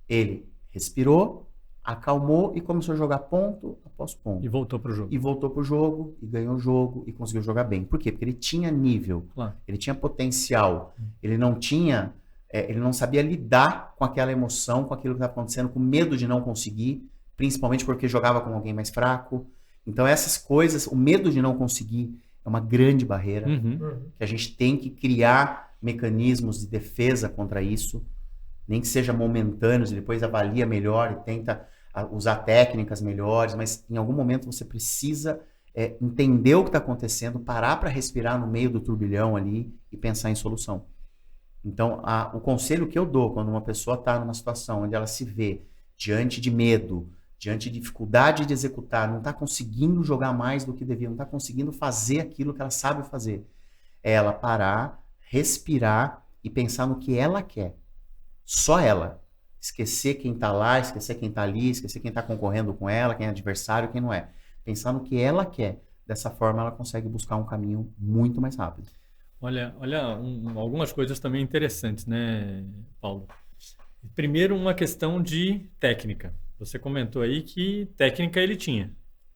Ele respirou, acalmou e começou a jogar ponto após ponto. E voltou pro jogo. E voltou pro jogo, e ganhou o jogo, e conseguiu jogar bem. Por quê? Porque ele tinha nível, Claro. ele tinha potencial, ele não tinha, ele não sabia lidar com aquela emoção, com aquilo que estava acontecendo, com medo de não conseguir, principalmente porque jogava com alguém mais fraco. Então essas coisas, o medo de não conseguir é uma grande barreira, Uhum. que a gente tem que criar mecanismos de defesa contra isso, nem que seja momentâneos, e depois avalia melhor e tenta usar técnicas melhores, mas em algum momento você precisa entender o que está acontecendo, parar para respirar no meio do turbilhão ali e pensar em solução. Então, o conselho que eu dou quando uma pessoa está numa situação onde ela se vê diante de medo, diante de dificuldade de executar, não está conseguindo jogar mais do que devia, não está conseguindo fazer aquilo que ela sabe fazer, é ela parar, respirar e pensar no que ela quer. Só ela. Esquecer quem tá lá, esquecer quem tá ali, esquecer quem tá concorrendo com ela, quem é adversário, quem não é. Pensar no que ela quer. Dessa forma, ela consegue buscar um caminho muito mais rápido. Olha, algumas coisas também interessantes, né, Paulo? Primeiro, uma questão de técnica. Você comentou aí que técnica ele tinha,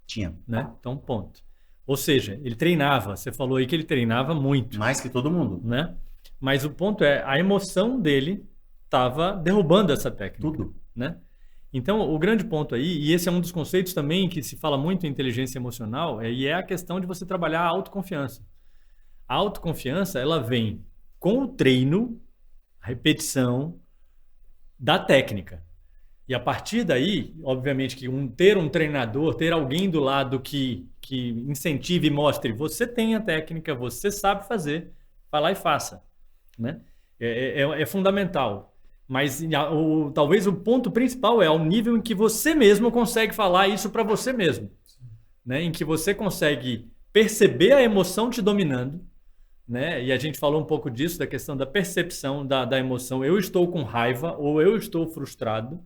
Tinha. né? Então, ponto. Ou seja, ele treinava. Você falou aí que ele treinava muito, Mais que todo mundo. né? Mas o ponto é, a emoção dele estava derrubando essa técnica. Tudo. Né? Então, o grande ponto aí, e esse é um dos conceitos também que se fala muito em inteligência emocional, e é a questão de você trabalhar a autoconfiança. A autoconfiança, ela vem com o treino, a repetição da técnica. E a partir daí, obviamente, que ter um treinador, ter alguém do lado que incentive e mostre, você tem a técnica, você sabe fazer, vai lá e faça. Né? É fundamental. Mas talvez o ponto principal é o nível em que você mesmo consegue falar isso para você mesmo. Né? Em que você consegue perceber a emoção te dominando. Né? E a gente falou um pouco disso, da questão da percepção da emoção. Eu estou com raiva ou eu estou frustrado,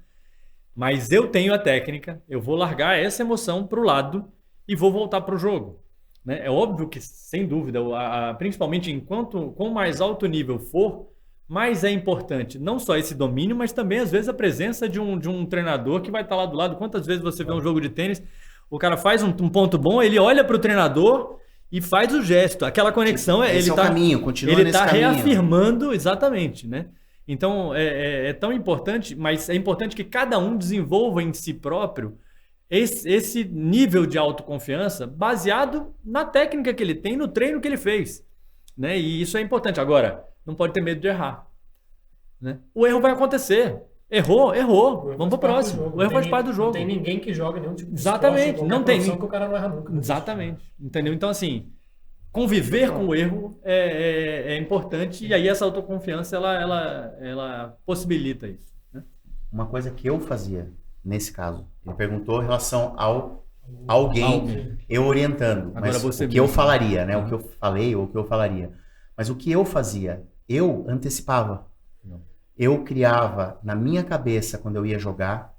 mas eu tenho a técnica, eu vou largar essa emoção para o lado e vou voltar para o jogo. Né? É óbvio que, sem dúvida, principalmente quanto mais alto nível for, mais é importante não só esse domínio, mas também, às vezes, a presença de um treinador que vai estar lá do lado. Quantas vezes você vê um jogo de tênis, o cara faz um ponto bom, ele olha para o treinador e faz o gesto. Aquela conexão, Esse é o caminho, continua ele nesse está caminho. reafirmando, exatamente, né? Então, é tão importante, mas é importante que cada um desenvolva em si próprio esse nível de autoconfiança baseado na técnica que ele tem, no treino que ele fez. Né? E isso é importante. Agora, não pode ter medo de errar. né? O erro vai acontecer. Errou. Vamos pro próximo. O erro faz parte do jogo. Não tem ninguém que joga nenhum tipo de Exatamente. esporte, Não tem que o cara não erra nunca. Exatamente. Entendeu? Então, assim, conviver com o erro é importante e aí essa autoconfiança, ela possibilita isso. Né? Uma coisa que eu fazia, nesse caso, ele perguntou em relação ao alguém, eu orientando. Agora Mas você o que eu mesmo. falaria, né? O que eu falei ou o que eu falaria. Mas o que eu fazia? Eu antecipava. Eu criava na minha cabeça, quando eu ia jogar,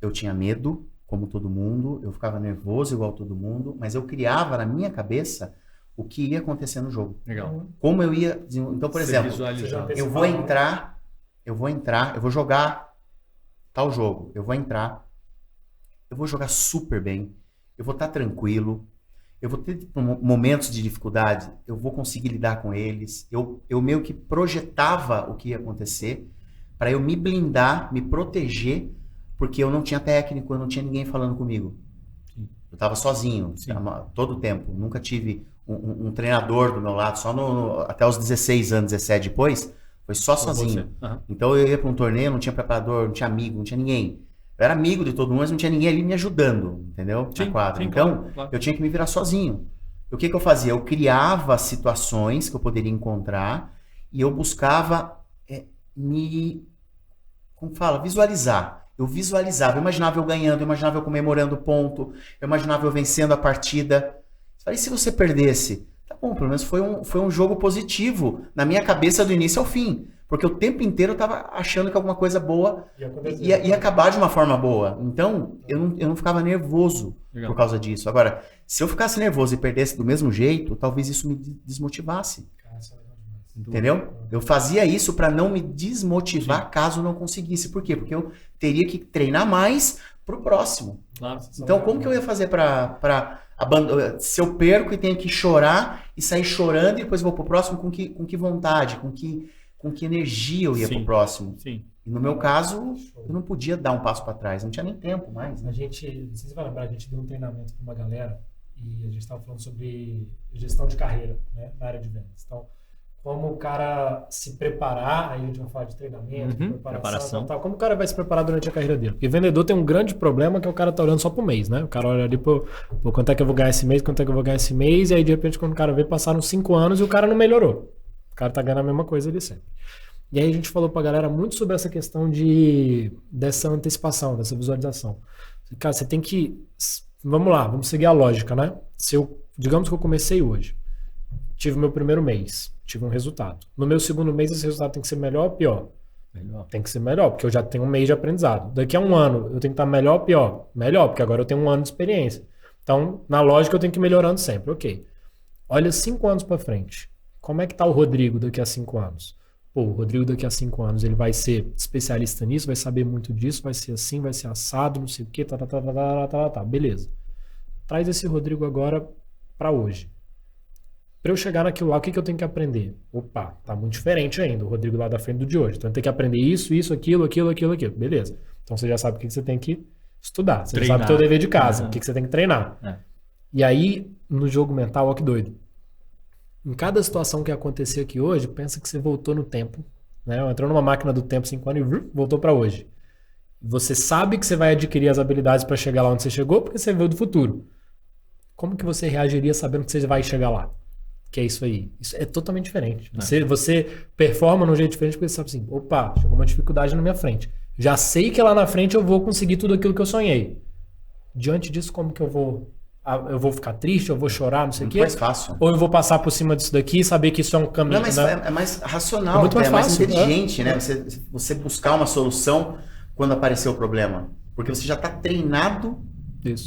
eu tinha medo, como todo mundo, eu ficava nervoso igual todo mundo, mas eu criava na minha cabeça o que ia acontecer no jogo. Legal. Como eu ia... Então, por Você exemplo, visualizar. eu vou jogar tal jogo, eu vou jogar super bem, eu vou estar tranquilo, eu vou ter momentos de dificuldade, eu vou conseguir lidar com eles. Eu meio que projetava o que ia acontecer para eu me blindar, me proteger, porque eu não tinha técnico, eu não tinha ninguém falando comigo. Sim. Eu estava sozinho, todo o tempo. Nunca tive um treinador do meu lado, só até os 16 anos, 17 depois, foi só sozinho. Uhum. Então eu ia para um torneio, não tinha preparador, não tinha amigo, não tinha ninguém. Eu era amigo de todo mundo, mas não tinha ninguém ali me ajudando, entendeu? Sim, na quadra. sim, Então, claro. eu tinha que me virar sozinho. O que eu fazia? Eu criava situações que eu poderia encontrar e eu buscava como fala? Visualizar. Eu visualizava, eu imaginava eu ganhando, eu imaginava eu comemorando o ponto, eu imaginava eu vencendo a partida. Falei, se você perdesse? Tá bom, pelo menos foi um jogo positivo na minha cabeça do início ao fim. Porque o tempo inteiro eu tava achando que alguma coisa boa ia acabar de uma forma boa. Então, eu não ficava nervoso por causa disso. Agora, se eu ficasse nervoso e perdesse do mesmo jeito, talvez isso me desmotivasse. Entendeu? Eu fazia isso para não me desmotivar caso não conseguisse. Por quê? Porque eu teria que treinar mais pro próximo. Claro. Então, como que eu ia fazer para se eu perco e tenho que chorar e sair chorando e depois vou pro próximo com que vontade, com que energia eu ia pro próximo? Sim. E no meu caso, eu não podia dar um passo para trás, não tinha nem tempo mais. Né? Não sei se você vai lembrar, a gente deu um treinamento para uma galera e a gente estava falando sobre gestão de carreira, né, na área de vendas. Então, como o cara se preparar, aí a gente vai falar de treinamento, preparação. Tal, como o cara vai se preparar durante a carreira dele. Porque vendedor tem um grande problema que é o cara tá olhando só pro mês, né? O cara olha ali, pô, quanto é que eu vou ganhar esse mês, quanto é que eu vou ganhar esse mês, e aí de repente quando o cara vê, passaram 5 anos e o cara não melhorou. O cara tá ganhando a mesma coisa ali sempre. E aí a gente falou pra galera muito sobre essa questão dessa antecipação, dessa visualização. Cara, você tem que... Vamos lá, vamos seguir a lógica, né? Digamos que eu comecei hoje. Tive meu primeiro mês, tive um resultado. No meu segundo mês, esse resultado tem que ser melhor ou pior? Melhor. Tem que ser melhor, porque eu já tenho um mês de aprendizado. Daqui a um ano, eu tenho que estar melhor ou pior? Melhor, porque agora eu tenho um ano de experiência. Então, na lógica, eu tenho que ir melhorando sempre. Ok. Olha 5 anos para frente. Como é que tá o Rodrigo daqui a 5 anos? Pô, o Rodrigo daqui a 5 anos, ele vai ser especialista nisso, vai saber muito disso, vai ser assim, vai ser assado, não sei o quê, beleza. Traz esse Rodrigo agora para hoje. Para eu chegar naquilo lá, o que eu tenho que aprender? Opa, tá muito diferente ainda, o Rodrigo lá da frente do de hoje. Então, eu tenho que aprender isso, aquilo. Beleza. Então, você já sabe o que você tem que estudar. Você já sabe o teu dever de casa, o que você tem que treinar. E aí, no jogo mental, ó que doido. Em cada situação que acontecer aqui hoje, pensa que você voltou no tempo. Né? Entrou numa máquina do tempo 5 anos e voltou para hoje. Você sabe que você vai adquirir as habilidades para chegar lá onde você chegou, porque você veio do futuro. Como que você reagiria sabendo que você vai chegar lá? Que é isso aí. Isso é totalmente diferente. Você performa de um jeito diferente porque você sabe assim, opa, chegou uma dificuldade na minha frente. Já sei que lá na frente eu vou conseguir tudo aquilo que eu sonhei. Diante disso, como que eu vou... Eu vou ficar triste, eu vou chorar, não sei o quê? Mais fácil. Ou eu vou passar por cima disso daqui e saber que isso é um caminho... Não, mas é mais racional, é muito mais fácil, inteligente, né? Você buscar uma solução quando aparecer o problema. Porque você já está treinado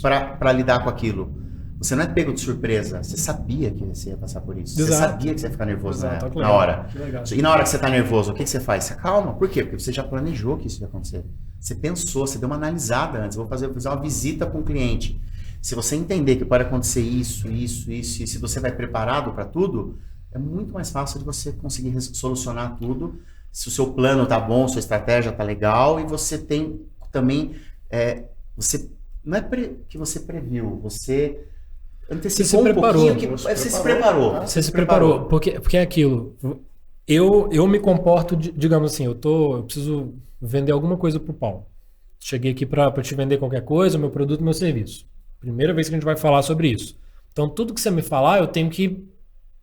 para lidar com aquilo. Você não é pego de surpresa. Você sabia que você ia passar por isso. Exato. Você sabia que você ia ficar nervoso na hora. E na hora que você está nervoso, o que você faz? Você calma. Por quê? Porque você já planejou que isso ia acontecer. Você pensou, você deu uma analisada antes. Vou fazer uma visita com o cliente. Se você entender que pode acontecer isso, e se você vai preparado para tudo, é muito mais fácil de você conseguir solucionar tudo. Se o seu plano tá bom, sua estratégia tá legal, e você tem também... não é que você previu, você antecipou um pouquinho. Você se preparou. Você se preparou. Porque é aquilo. Eu me comporto, digamos assim, eu preciso vender alguma coisa pro Paulo. Cheguei aqui para te vender qualquer coisa, meu produto, meu serviço. Primeira vez que a gente vai falar sobre isso. Então, tudo que você me falar, eu tenho que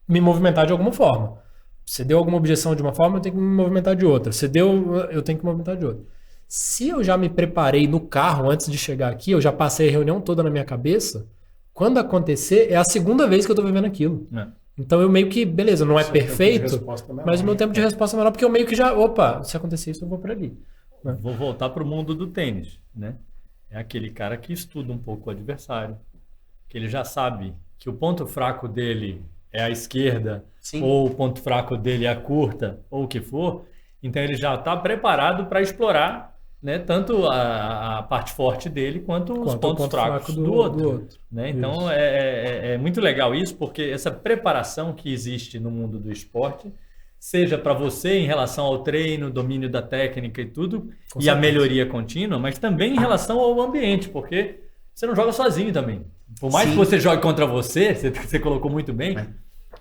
me movimentar de alguma forma. Você deu alguma objeção de uma forma, eu tenho que me movimentar de outra. Você deu, eu tenho que me movimentar de outra. Se eu já me preparei no carro antes de chegar aqui, eu já passei a reunião toda na minha cabeça, quando acontecer, é a segunda vez que eu tô vivendo aquilo. Então eu meio que, beleza, não é perfeito, mas o meu tempo de resposta é menor, porque eu meio que já, opa, se acontecer isso, eu vou por ali. Vou voltar para o mundo do tênis, né? É aquele cara que estuda um pouco o adversário, que ele já sabe que o ponto fraco dele é a esquerda, Sim. ou o ponto fraco dele é a curta, ou o que for. Então ele já está preparado para explorar, né, tanto a parte forte dele quanto os pontos fracos do outro. Né? Então é muito legal isso, porque essa preparação que existe no mundo do esporte, seja para você em relação ao treino, domínio da técnica e tudo, e a melhoria contínua, mas também em relação ao ambiente, porque você não joga sozinho também. Por mais que você jogue contra você colocou muito bem.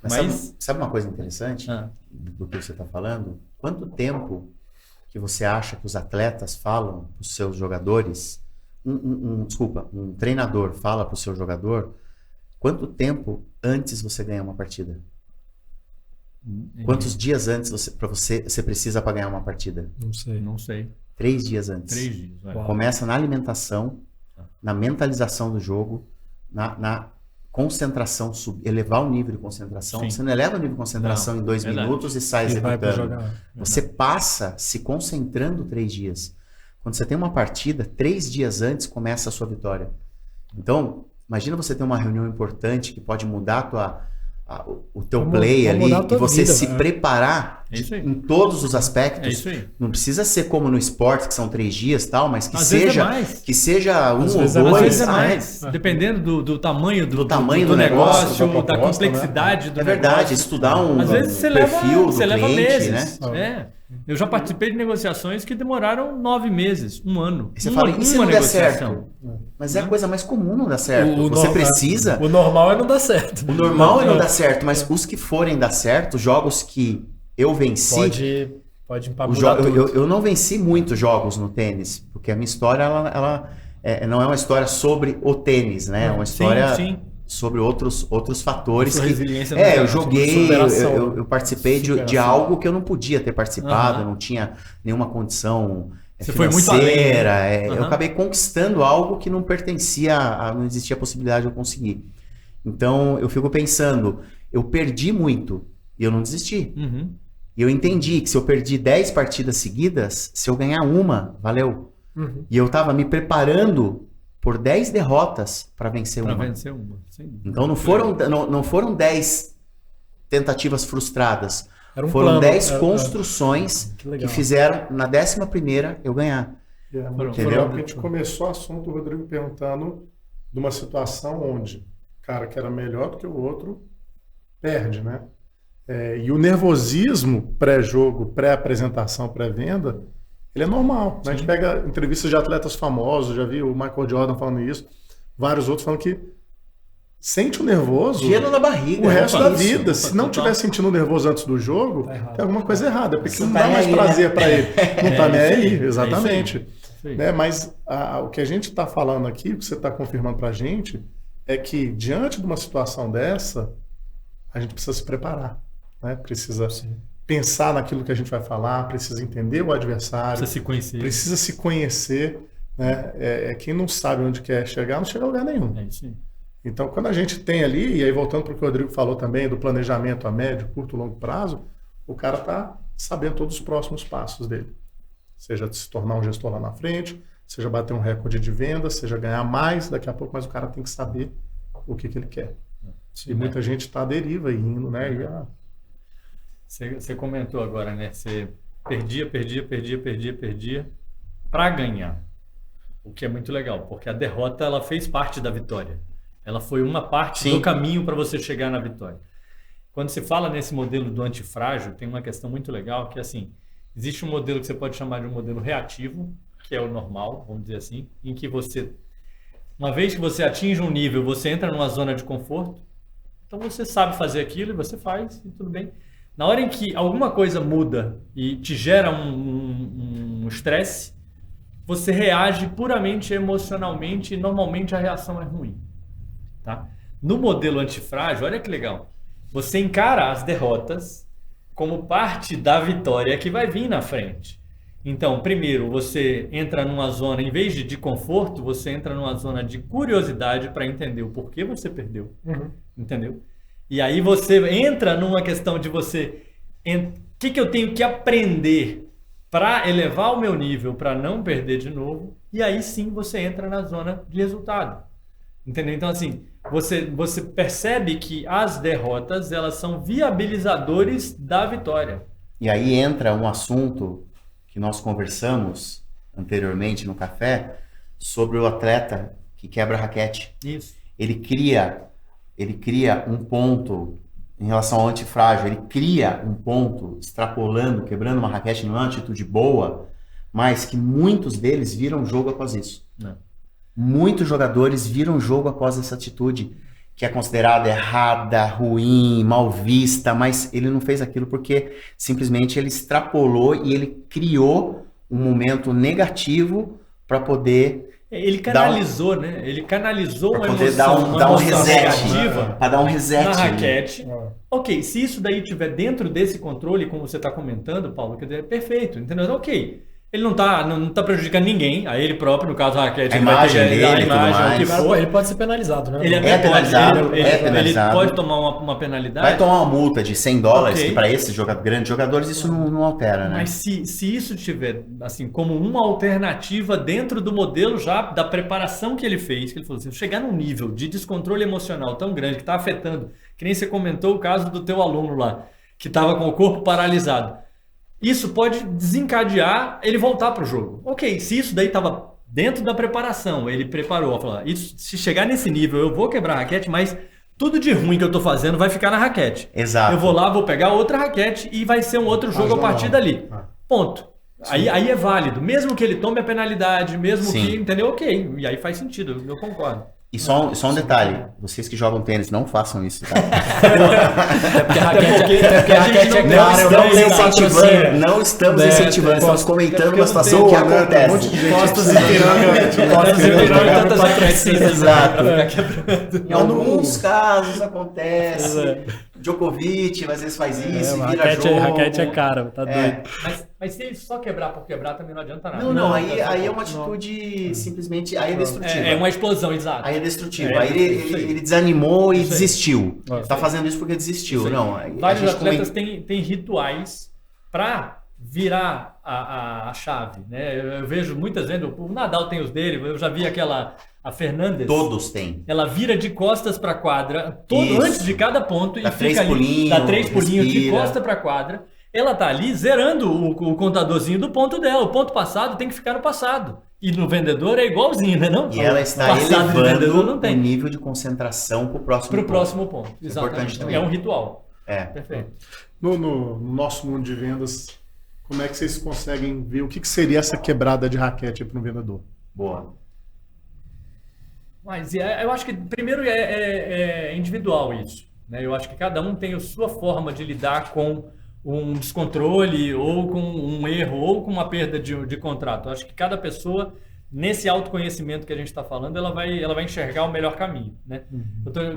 Mas sabe uma coisa interessante do que você está falando? Quanto tempo que você acha que os atletas falam para os seus jogadores? Um treinador fala para o seu jogador quanto tempo antes você ganhar uma partida? Quantos dias antes você precisa para ganhar uma partida? Não sei. 3 dias antes. 3 dias. Começa na alimentação, na mentalização do jogo, na concentração, elevar o nível de concentração. Sim. Você não eleva o nível de concentração em 2 minutos e sai executando. Você passa se concentrando 3 dias. Quando você tem uma partida, 3 dias antes começa a sua vitória. Então, imagina você ter uma reunião importante que pode mudar o teu play ali e você se preparar em todos os aspectos. É isso aí. Não precisa ser como no esporte, que são 3 dias tal, mas que às vezes seja é mais. que seja um ou dois. Às vezes é mais, dependendo do tamanho do negócio, da complexidade do negócio. É verdade, estudar um às vezes você perfil do leva cliente, meses, né? Eu já participei de negociações que demoraram 9 meses, 1 ano. E você fala, e se não der certo? Mas é a coisa mais comum não dar certo. Você precisa... O normal é não dar certo. O normal é não dar certo, mas os que forem dar certo, jogos que eu venci... Pode empapurar eu não venci muitos jogos no tênis, porque a minha história ela não é uma história sobre o tênis, né? É uma história sobre outros fatores. Eu joguei, eu participei de algo que eu não podia ter participado, eu não tinha nenhuma condição Você financeira. Foi muito além, Eu acabei conquistando algo que não pertencia, não existia a possibilidade de eu conseguir. Então eu fico pensando, eu perdi muito e eu não desisti. E eu entendi que se eu perdi 10 partidas seguidas, se eu ganhar uma, valeu. E eu estava me preparando por 10 derrotas para vencer uma. Então não foram 10 tentativas frustradas. Foram 10 construções que fizeram na 11ª eu ganhar. Entendeu? A gente começou o assunto, o Rodrigo perguntando de uma situação onde o cara que era melhor do que o outro perde, né? E o nervosismo pré-jogo, pré-apresentação, pré-venda, ele é normal. Né? A gente pega entrevistas de atletas famosos, já vi o Michael Jordan falando isso, vários outros falando que sente o nervoso gelo na barriga, o resto da vida. Se não estiver sentindo nervoso antes do jogo, tem alguma coisa errada, porque não dá mais prazer para ele. Não está nem aí, exatamente. Né? Mas o que a gente está falando aqui, o que você está confirmando para a gente, é que diante de uma situação dessa, a gente precisa se preparar. Né? Precisa pensar naquilo que a gente vai falar, precisa entender o adversário, precisa se conhecer. Né? Quem não sabe onde quer chegar, não chega a lugar nenhum. Então, quando a gente tem ali, e aí voltando para o que o Rodrigo falou também, do planejamento a médio, curto, longo prazo, o cara está sabendo todos os próximos passos dele. Seja se tornar um gestor lá na frente, seja bater um recorde de venda, seja ganhar mais daqui a pouco, mas o cara tem que saber o que ele quer. E muita gente está à deriva e indo, né? Você comentou agora, né? Você perdia para ganhar. O que é muito legal, porque a derrota ela fez parte da vitória. Ela foi uma parte do caminho para você chegar na vitória. Quando se fala nesse modelo do antifrágil, tem uma questão muito legal que assim, existe um modelo que você pode chamar de um modelo reativo, que é o normal, vamos dizer assim, em que você, uma vez que você atinge um nível, você entra numa zona de conforto, então você sabe fazer aquilo e você faz e tudo bem. Na hora em que alguma coisa muda e te gera um estresse, você reage puramente emocionalmente e normalmente a reação é ruim. Tá? No modelo antifrágil, olha que legal. Você encara as derrotas como parte da vitória que vai vir na frente. Então, primeiro, você entra numa zona, em vez de conforto, você entra numa zona de curiosidade para entender o porquê você perdeu. Entendeu? E aí você entra numa questão de você... O que eu tenho que aprender para elevar o meu nível, para não perder de novo? E aí sim você entra na zona de resultado. Entendeu? Então, assim, você percebe que as derrotas, elas são viabilizadores da vitória. E aí entra um assunto que nós conversamos anteriormente no café sobre o atleta que quebra a raquete. Isso. Ele cria um ponto em relação ao antifrágil, ele cria um ponto extrapolando, quebrando uma raquete numa atitude boa, mas que muitos deles viram jogo após isso. Não. Muitos jogadores viram jogo após essa atitude, que é considerada errada, ruim, mal vista, mas ele não fez aquilo porque simplesmente ele extrapolou e ele criou um momento negativo para poder... Ele canalizou, né? Ele canalizou uma poder emoção, dar um emoção reset, negativa para dar um reset na raquete. Ok, se isso daí estiver dentro desse controle, como você está comentando, Paulo, quer dizer, é perfeito, entendeu? Ok. Ele não tá prejudicando ninguém, a ele próprio, no caso da raquete, a imagem dele, a imagem, o que for. Ele pode ser penalizado, né? Ele é penalizado, ele pode tomar uma penalidade. Vai tomar uma multa de $100, Ok. que para esses grandes jogadores isso não altera, né? Mas se isso tiver, assim, como uma alternativa dentro do modelo já da preparação que ele fez, que ele falou assim, chegar num nível de descontrole emocional tão grande que está afetando, que nem você comentou o caso do teu aluno lá, que estava com o corpo paralisado. Isso pode desencadear ele voltar para o jogo. Ok, se isso daí estava dentro da preparação, ele preparou, falou, isso, se chegar nesse nível eu vou quebrar a raquete, mas tudo de ruim que eu estou fazendo vai ficar na raquete. Exato. Eu vou lá, vou pegar outra raquete e vai ser um outro jogo a partir dali. Ponto. Aí é válido. Mesmo que ele tome a penalidade, mesmo Sim. que, entendeu? Ok. E aí faz sentido, eu concordo. E só um detalhe, vocês que jogam tênis, não façam isso, tá? Até porque a raquete é cara. Não estamos incentivando, estamos comentando uma situação que acontece. Costas e piranga. Exato. Em alguns casos acontece. Djokovic às vezes faz isso, vira jogo. Raquete é cara, tá doido. Mas se ele só quebrar por quebrar, também não adianta nada. Não, aí é uma atitude simplesmente, aí é destrutiva. É uma explosão, exato. Aí é destrutivo. Aí ele desanimou e desistiu. Isso Tá fazendo isso porque desistiu. Não, vários atletas têm rituais para virar a chave, né? Eu vejo muitas vezes, o Nadal tem os dele, eu já vi a Fernandes. Todos têm. Ela vira de costas para a quadra, antes de cada ponto, dá e fica ali, dá 3 pulinhos de costa para a quadra. Ela tá ali zerando o contadorzinho do ponto dela. O ponto passado tem que ficar no passado. E no vendedor é igualzinho, né? Não? E ela está elevando o nível de concentração para o próximo ponto. Exatamente. Também. É um ritual. Perfeito. No nosso mundo de vendas, como é que vocês conseguem ver o que seria essa quebrada de raquete para um vendedor? Boa. Mas eu acho que primeiro é individual isso, né? Eu acho que cada um tem a sua forma de lidar com um descontrole ou com um erro ou com uma perda de contrato. Eu acho que cada pessoa, nesse autoconhecimento que a gente está falando, ela vai enxergar o melhor caminho, né?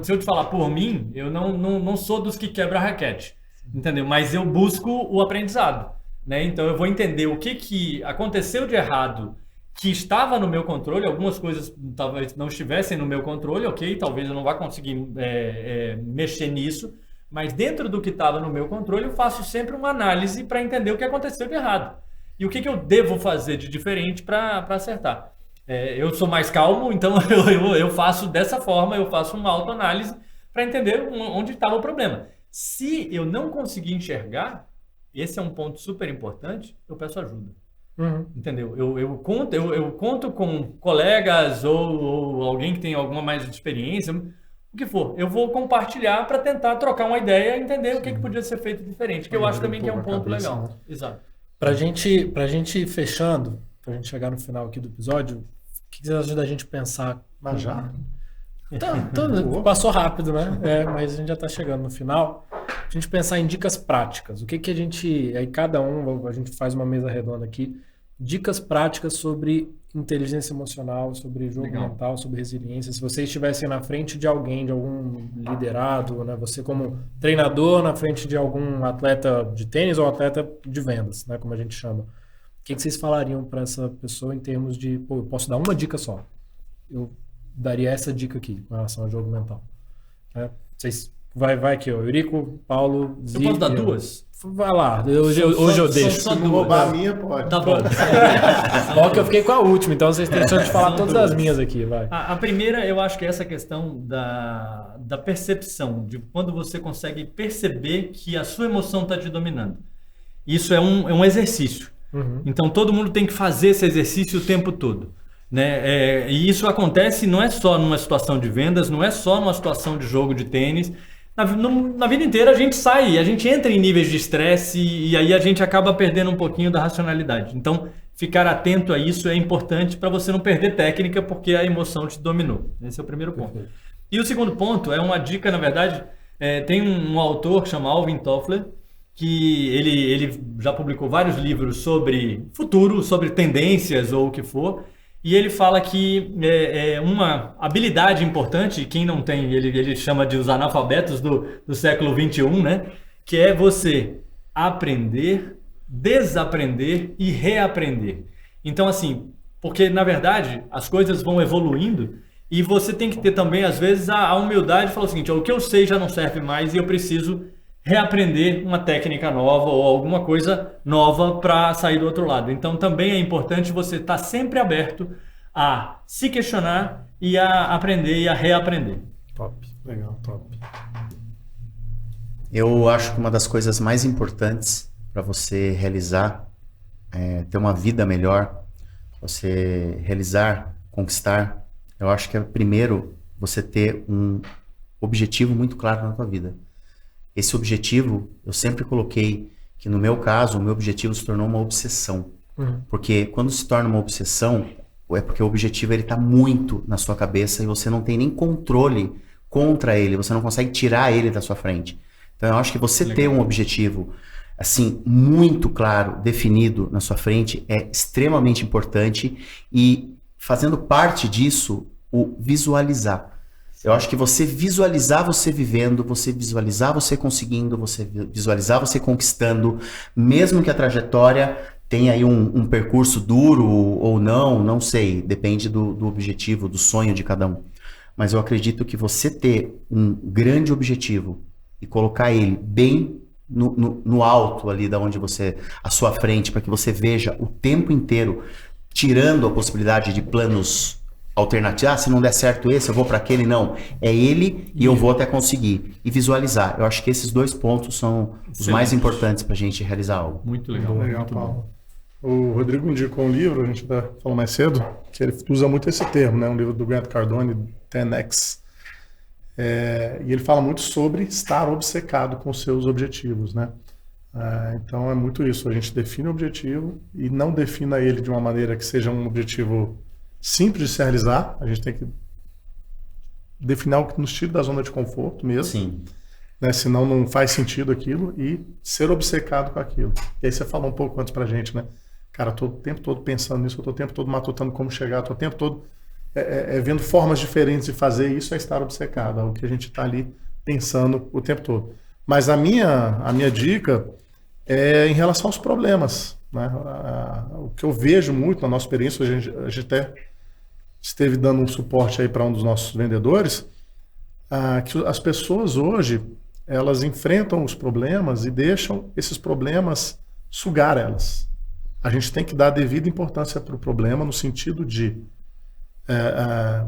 Se eu te falar por mim, eu não sou dos que quebra a raquete, entendeu? Mas eu busco o aprendizado, né? Então eu vou entender o que aconteceu de errado que estava no meu controle, algumas coisas talvez não estivessem no meu controle, ok, talvez eu não vá conseguir mexer nisso, mas dentro do que estava no meu controle, eu faço sempre uma análise para entender o que aconteceu de errado. E o que eu devo fazer de diferente para acertar. Eu sou mais calmo, então eu faço dessa forma, eu faço uma autoanálise para entender onde estava o problema. Se eu não conseguir enxergar, esse é um ponto super importante, eu peço ajuda. Entendeu? Eu conto com colegas ou alguém que tem alguma mais experiência, o que for. Eu vou compartilhar para tentar trocar uma ideia e entender o que podia ser feito diferente, que eu acho também que é um ponto legal. Né? Exato. Pra gente ir fechando, pra gente chegar no final aqui do episódio, o que você acha da gente pensar? Mas já? Passou rápido, né? Mas a gente já tá chegando no final. a gente pensar em dicas práticas, o que que a gente, aí cada um, a gente faz uma mesa redonda aqui, dicas práticas sobre inteligência emocional, sobre jogo mental, sobre resiliência. Se vocês estivessem na frente de alguém, de algum liderado, né? Você como treinador na frente de algum atleta de tênis ou atleta de vendas, né? Como a gente chama. O que vocês falariam para essa pessoa em termos de, pô, eu posso dar uma dica só. Eu daria essa dica aqui com relação ao jogo mental. Vocês, vai aqui, ó. Eurico, Paulo, Zí. Eu posso dar duas? Vai lá, hoje eu deixo. Só Se não roubar a minha, pode. Tá bom. Só que eu fiquei com a última, então vocês têm chance de falar todas as minhas aqui, vai. A primeira, eu acho que é essa questão da percepção, de quando você consegue perceber que a sua emoção está te dominando. Isso é um exercício. Então, todo mundo tem que fazer esse exercício o tempo todo. Né? E isso acontece não é só numa situação de vendas, não é só numa situação de jogo de tênis. Na vida inteira a gente sai, a gente entra em níveis de estresse e aí a gente acaba perdendo um pouquinho da racionalidade. Então, ficar atento a isso é importante para você não perder técnica porque a emoção te dominou. Esse é o primeiro ponto. Perfeito. E o segundo ponto é uma dica, na verdade, tem um autor que chama Alvin Toffler, que ele já publicou vários livros sobre futuro, sobre tendências ou o que for. E ele fala que uma habilidade importante, quem não tem, ele chama de os analfabetos do século XXI, né? Que é você aprender, desaprender e reaprender. Então, assim, porque na verdade as coisas vão evoluindo e você tem que ter também, às vezes, a humildade de falar o seguinte: o que eu sei já não serve mais e eu preciso reaprender uma técnica nova ou alguma coisa nova para sair do outro lado. Então também é importante você estar sempre aberto a se questionar e a aprender e a reaprender. Top, legal, top. Eu acho que uma das coisas mais importantes para você realizar, ter uma vida melhor, você realizar, conquistar, eu acho que é primeiro você ter um objetivo muito claro na tua vida. Esse objetivo, eu sempre coloquei que no meu caso, o meu objetivo se tornou uma obsessão. Porque quando se torna uma obsessão, é porque o objetivo está muito na sua cabeça e você não tem nem controle contra ele, você não consegue tirar ele da sua frente. Então eu acho que você ter um objetivo assim muito claro, definido na sua frente é extremamente importante e fazendo parte disso, o visualizar. Eu acho que você visualizar você vivendo, você visualizar você conseguindo, você visualizar você conquistando, mesmo que a trajetória tenha aí um percurso duro ou não sei, depende do objetivo, do sonho de cada um. Mas eu acredito que você ter um grande objetivo e colocar ele bem no alto ali da onde você, à sua frente, para que você veja o tempo inteiro, tirando a possibilidade de planos alternativos, se não der certo esse, eu vou para aquele, não. É ele e eu vou até conseguir. E visualizar. Eu acho que esses dois pontos são os mais importantes para a gente realizar algo. Muito legal. Legal, muito Paulo. bom. O Rodrigo indicou um livro, a gente falou mais cedo, que ele usa muito esse termo, né? Um livro do Grant Cardone, 10X. E ele fala muito sobre estar obcecado com seus objetivos, né? Então é muito isso, a gente define o objetivo e não defina ele de uma maneira que seja um objetivo simples de se realizar, a gente tem que definir algo que nos tire da zona de conforto mesmo. Sim. Né? Senão não faz sentido aquilo e ser obcecado com aquilo. E aí você falou um pouco antes pra gente, né? Cara, eu tô o tempo todo pensando nisso, eu tô o tempo todo matutando como chegar, eu tô o tempo todo vendo formas diferentes de fazer isso, é estar obcecado, é o que a gente tá ali pensando o tempo todo. Mas a minha dica é em relação aos problemas, né? O que eu vejo muito na nossa experiência, a gente até esteve dando um suporte aí para um dos nossos vendedores, que as pessoas hoje, elas enfrentam os problemas e deixam esses problemas sugar elas. A gente tem que dar a devida importância para o problema no sentido de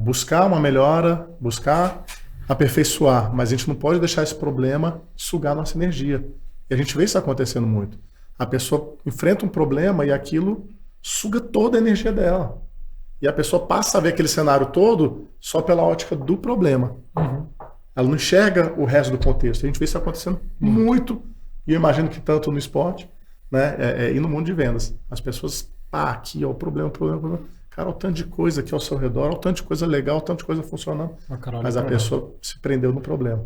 buscar uma melhora, buscar aperfeiçoar, mas a gente não pode deixar esse problema sugar nossa energia. E a gente vê isso acontecendo muito. A pessoa enfrenta um problema e aquilo suga toda a energia dela. E a pessoa passa a ver aquele cenário todo só pela ótica do problema. Ela não enxerga o resto do contexto. A gente vê isso acontecendo muito, e eu imagino que tanto no esporte, né, e no mundo de vendas. As pessoas, aqui, ó, o problema. Cara, olha o tanto de coisa aqui ao seu redor, olha o tanto de coisa legal, o tanto de coisa funcionando. Mas a pessoa se prendeu no problema.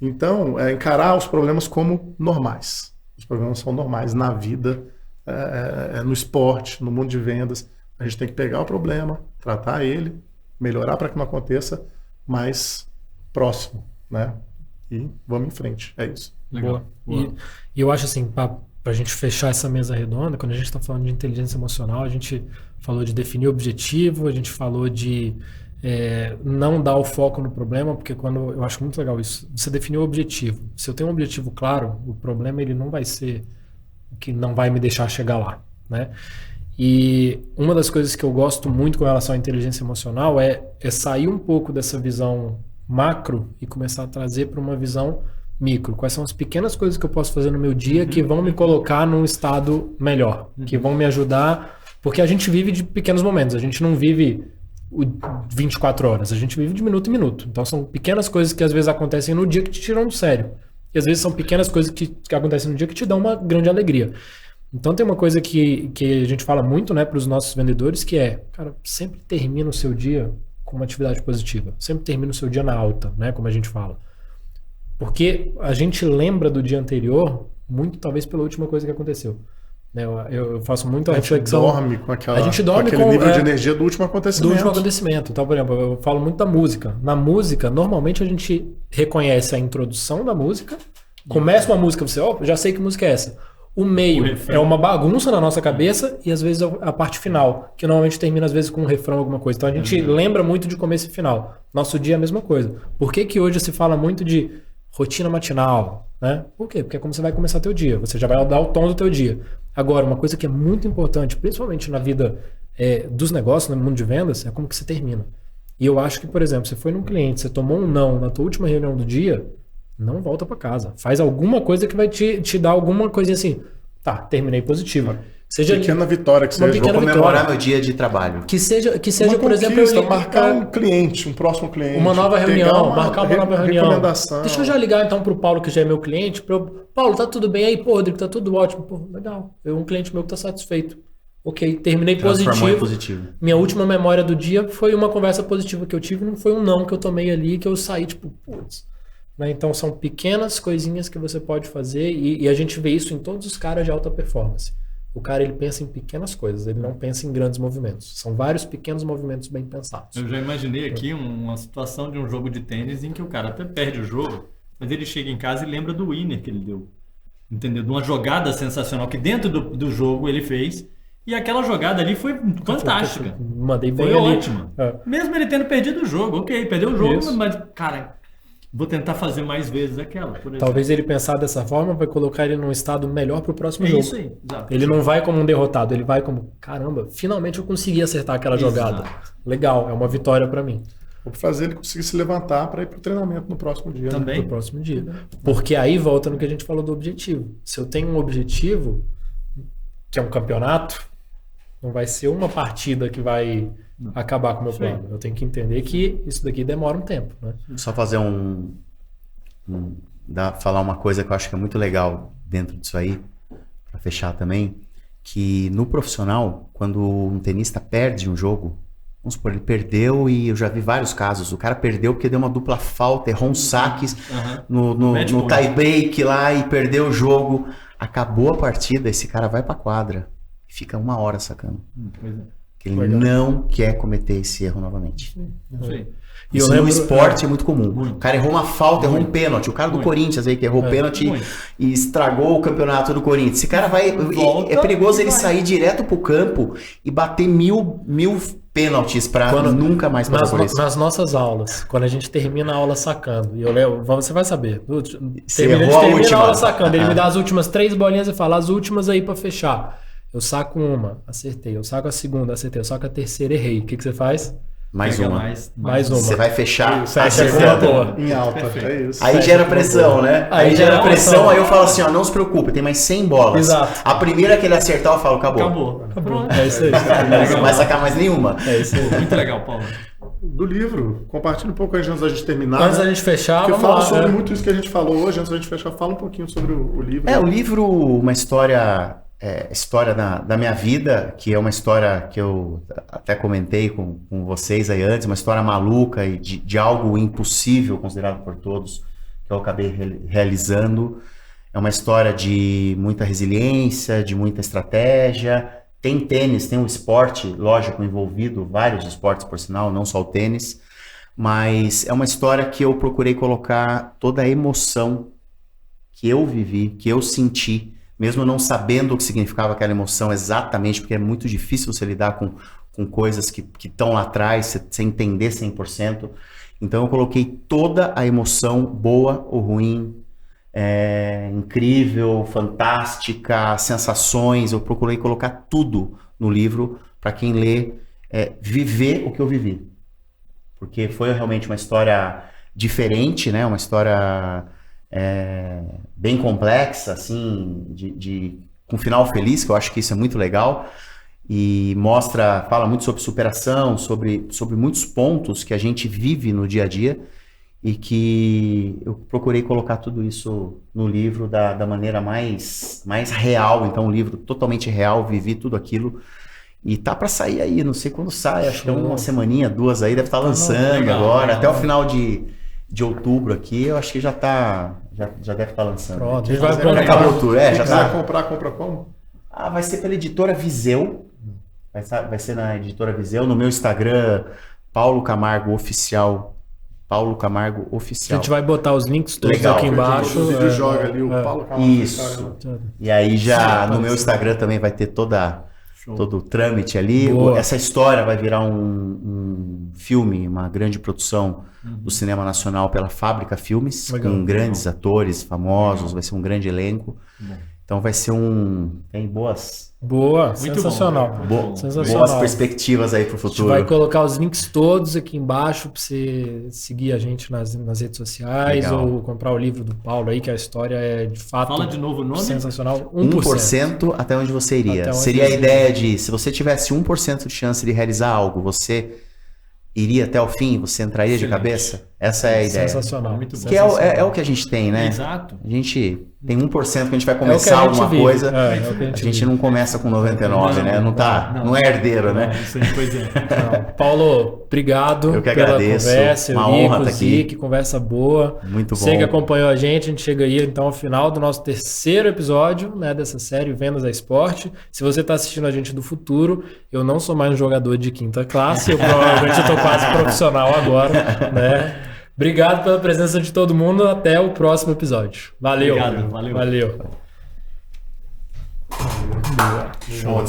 Então, encarar os problemas como normais. Os problemas são normais na vida, no esporte, no mundo de vendas. A gente tem que pegar o problema, tratar ele, melhorar para que não aconteça mais próximo, né? E vamos em frente. É isso. Legal. Boa. E eu acho assim, para a gente fechar essa mesa redonda, quando a gente está falando de inteligência emocional, a gente falou de definir objetivo, a gente falou de não dar o foco no problema, porque quando eu acho muito legal isso, você definiu o objetivo. Se eu tenho um objetivo claro, o problema ele não vai ser o que não vai me deixar chegar lá, né? E uma das coisas que eu gosto muito com relação à inteligência emocional é sair um pouco dessa visão macro e começar a trazer para uma visão micro. Quais são as pequenas coisas que eu posso fazer no meu dia que vão me colocar num estado melhor, que vão me ajudar, porque a gente vive de pequenos momentos, a gente não vive 24 horas, a gente vive de minuto em minuto. Então são pequenas coisas que às vezes acontecem no dia que te tiram do sério. E às vezes são pequenas coisas que acontecem no dia que te dão uma grande alegria. Então tem uma coisa que a gente fala muito, né, para os nossos vendedores, que cara, sempre termina o seu dia com uma atividade positiva. Sempre termina o seu dia na alta, né, como a gente fala. Porque a gente lembra do dia anterior muito, talvez, pela última coisa que aconteceu. Eu faço muito a reflexão. Dorme com aquela, a gente dorme com aquele nível de energia do último acontecimento. Do último acontecimento. Então, por exemplo, eu falo muito da música. Na música, normalmente a gente reconhece a introdução da música. Começa uma música, você, já sei que música é essa. O meio é uma bagunça na nossa cabeça e às vezes a parte final, que normalmente termina às vezes com um refrão, alguma coisa. Então a gente lembra muito de começo e final. Nosso dia é a mesma coisa. Por que hoje se fala muito de rotina matinal, né? Por quê? Porque é como você vai começar teu dia. Você já vai dar o tom do teu dia. Agora, uma coisa que é muito importante, principalmente na vida dos negócios, no mundo de vendas, é como que você termina. E eu acho que, por exemplo, você foi num cliente, você tomou um não na tua última reunião do dia, não volta para casa. Faz alguma coisa que vai te dar alguma coisinha assim. Tá, terminei positivo. Seja pequena vitória que seja. Vou comemorar meu dia de trabalho. Que seja uma por exemplo, marcar um cliente, um próximo cliente. Uma nova reunião, marcar uma nova reunião. Recomendação. Deixa eu já ligar então pro Paulo, que já é meu cliente. Paulo, tá tudo bem aí? Pô, Rodrigo, tá tudo ótimo. Pô, legal. Um cliente meu que tá satisfeito. Ok, terminei positivo. Minha última memória do dia foi uma conversa positiva que eu tive, não foi um não que eu tomei ali, que eu saí tipo, putz. Né? Então são pequenas coisinhas que você pode fazer e a gente vê isso em todos os caras de alta performance. O cara, ele pensa em pequenas coisas, ele não pensa em grandes movimentos. São vários pequenos movimentos bem pensados. Eu já imaginei aqui uma situação de um jogo de tênis em que o cara até perde o jogo, mas ele chega em casa e lembra do winner que ele deu. Entendeu? De uma jogada sensacional que dentro do jogo ele fez. E aquela jogada ali foi fantástica. Mandei bem foi ali. Ótima. Mesmo ele tendo perdido o jogo. Ok, perdeu o jogo, Isso. mas, cara... Vou tentar fazer mais vezes aquela, por exemplo. Talvez ele pensar dessa forma vai colocar ele num estado melhor pro próximo jogo. Isso aí, exato. Ele não vai como um derrotado, ele vai como, caramba, finalmente eu consegui acertar aquela jogada. Legal, é uma vitória para mim. Vou fazer ele conseguir se levantar para ir pro treinamento no próximo dia. Também. No próximo dia. Porque aí volta no que a gente falou do objetivo. Se eu tenho um objetivo, que é um campeonato, não vai ser uma partida que vai acabar com o meu plano. Eu tenho que entender que isso daqui demora um tempo, né? Só fazer falar uma coisa que eu acho que é muito legal dentro disso aí, para fechar também, que no profissional, quando um tenista perde um jogo, vamos supor, ele perdeu e eu já vi vários casos, o cara perdeu porque deu uma dupla falta, errou um saque no tie-break lá e perdeu o jogo, acabou a partida, esse cara vai pra quadra e fica 1 hora sacando. Pois é. Que ele não quer cometer esse erro novamente. E isso eu lembro, no esporte é muito comum. O cara errou uma falta, errou um pênalti. O cara do Corinthians aí que errou pênalti e estragou o campeonato do Corinthians. Esse cara vai... é perigoso ele sair direto pro campo e bater mil pênaltis pra nunca mais passar por isso. Nas nossas aulas, quando a gente termina a aula sacando, e eu levo, você vai saber. Termina a aula sacando, ele me dá as últimas 3 bolinhas e fala, as últimas aí pra fechar. Eu saco uma, acertei. Eu saco a segunda, acertei. Eu saco a terceira, errei. O que você faz? Mais uma. Mais uma. Você vai fechar a segunda em alta. É isso. Aí gera pressão, né? Aí gera pressão, aí eu falo assim, ó, não se preocupe, tem mais 100 bolas. Exato. A primeira que ele acertar, eu falo, acabou. É isso aí. Não vai sacar mais nenhuma. É isso aí. Muito legal, Paulo. Do livro, compartilha um pouco aí antes da gente terminar. Antes da gente fechar, porque fala sobre muito isso que a gente falou hoje. Antes da gente fechar, fala um pouquinho sobre o livro. O livro, uma história da minha vida, que é uma história que eu até comentei com vocês aí antes, uma história maluca e de algo impossível considerado por todos, que eu acabei realizando. É uma história de muita resiliência, de muita estratégia. Tem tênis, tem um esporte, lógico, envolvido, vários esportes, por sinal, não só o tênis. Mas é uma história que eu procurei colocar toda a emoção que eu vivi, que eu senti, mesmo não sabendo o que significava aquela emoção exatamente, porque é muito difícil você lidar com coisas que estão lá atrás, sem entender 100%. Então eu coloquei toda a emoção, boa ou ruim, incrível, fantástica, sensações, eu procurei colocar tudo no livro para quem lê viver o que eu vivi. Porque foi realmente uma história diferente, né? Uma história bem complexa, assim, com final feliz, que eu acho que isso é muito legal. E fala muito sobre superação, sobre muitos pontos que a gente vive no dia a dia e que eu procurei colocar tudo isso no livro da maneira mais real. Então, um livro totalmente real, vivi tudo aquilo. E tá para sair aí, não sei quando sai, acho que é uma semaninha, 2 aí, deve estar lançando legal, agora, até o final de outubro aqui, eu acho que já deve estar lançando. Pronto, a gente vai acabou tudo. Se já quiser comprar como? Vai ser pela editora Viseu, vai ser na editora Viseu, no meu Instagram, Paulo Camargo Oficial. A gente vai botar os links todos legal. Aqui embaixo. O vídeo joga ali o Paulo Camargo. Isso. E aí no meu Instagram também vai ter todo o trâmite ali. Boa. Essa história vai virar um filme, uma grande produção do cinema nacional pela Fábrica Filmes, com grandes atores famosos, vai ser um grande elenco. Então vai ser tem boas... Boa, sensacional. Boas perspectivas aí pro futuro. A gente vai colocar os links todos aqui embaixo para você seguir a gente nas redes sociais. Legal. Ou comprar o livro do Paulo aí, que a história é de fato... Fala de novo o nome. Sensacional. 1% até onde você iria. Seria a ideia de, se você tivesse 1% de chance de realizar algo, você iria até o fim? Você entraria de cabeça? Essa é a ideia. Sensacional. Muito bom. Que é o que a gente tem, né? Exato. A gente tem 1% que a gente vai começar alguma coisa. A gente não começa com 99, né? Não é herdeiro, né? Isso aí, pois é. Paulo, obrigado. Eu que agradeço. Pela conversa. Uma honra estar aqui. Que conversa boa. Muito bom. Você que acompanhou a gente chega aí então ao final do nosso 3º episódio, né, dessa série Vendas a Esporte. Se você está assistindo a gente do futuro, eu não sou mais um jogador de 5ª classe, eu provavelmente estou quase profissional agora, né? Obrigado pela presença de todo mundo. Até o próximo episódio. Valeu. Obrigado. Valeu. Show.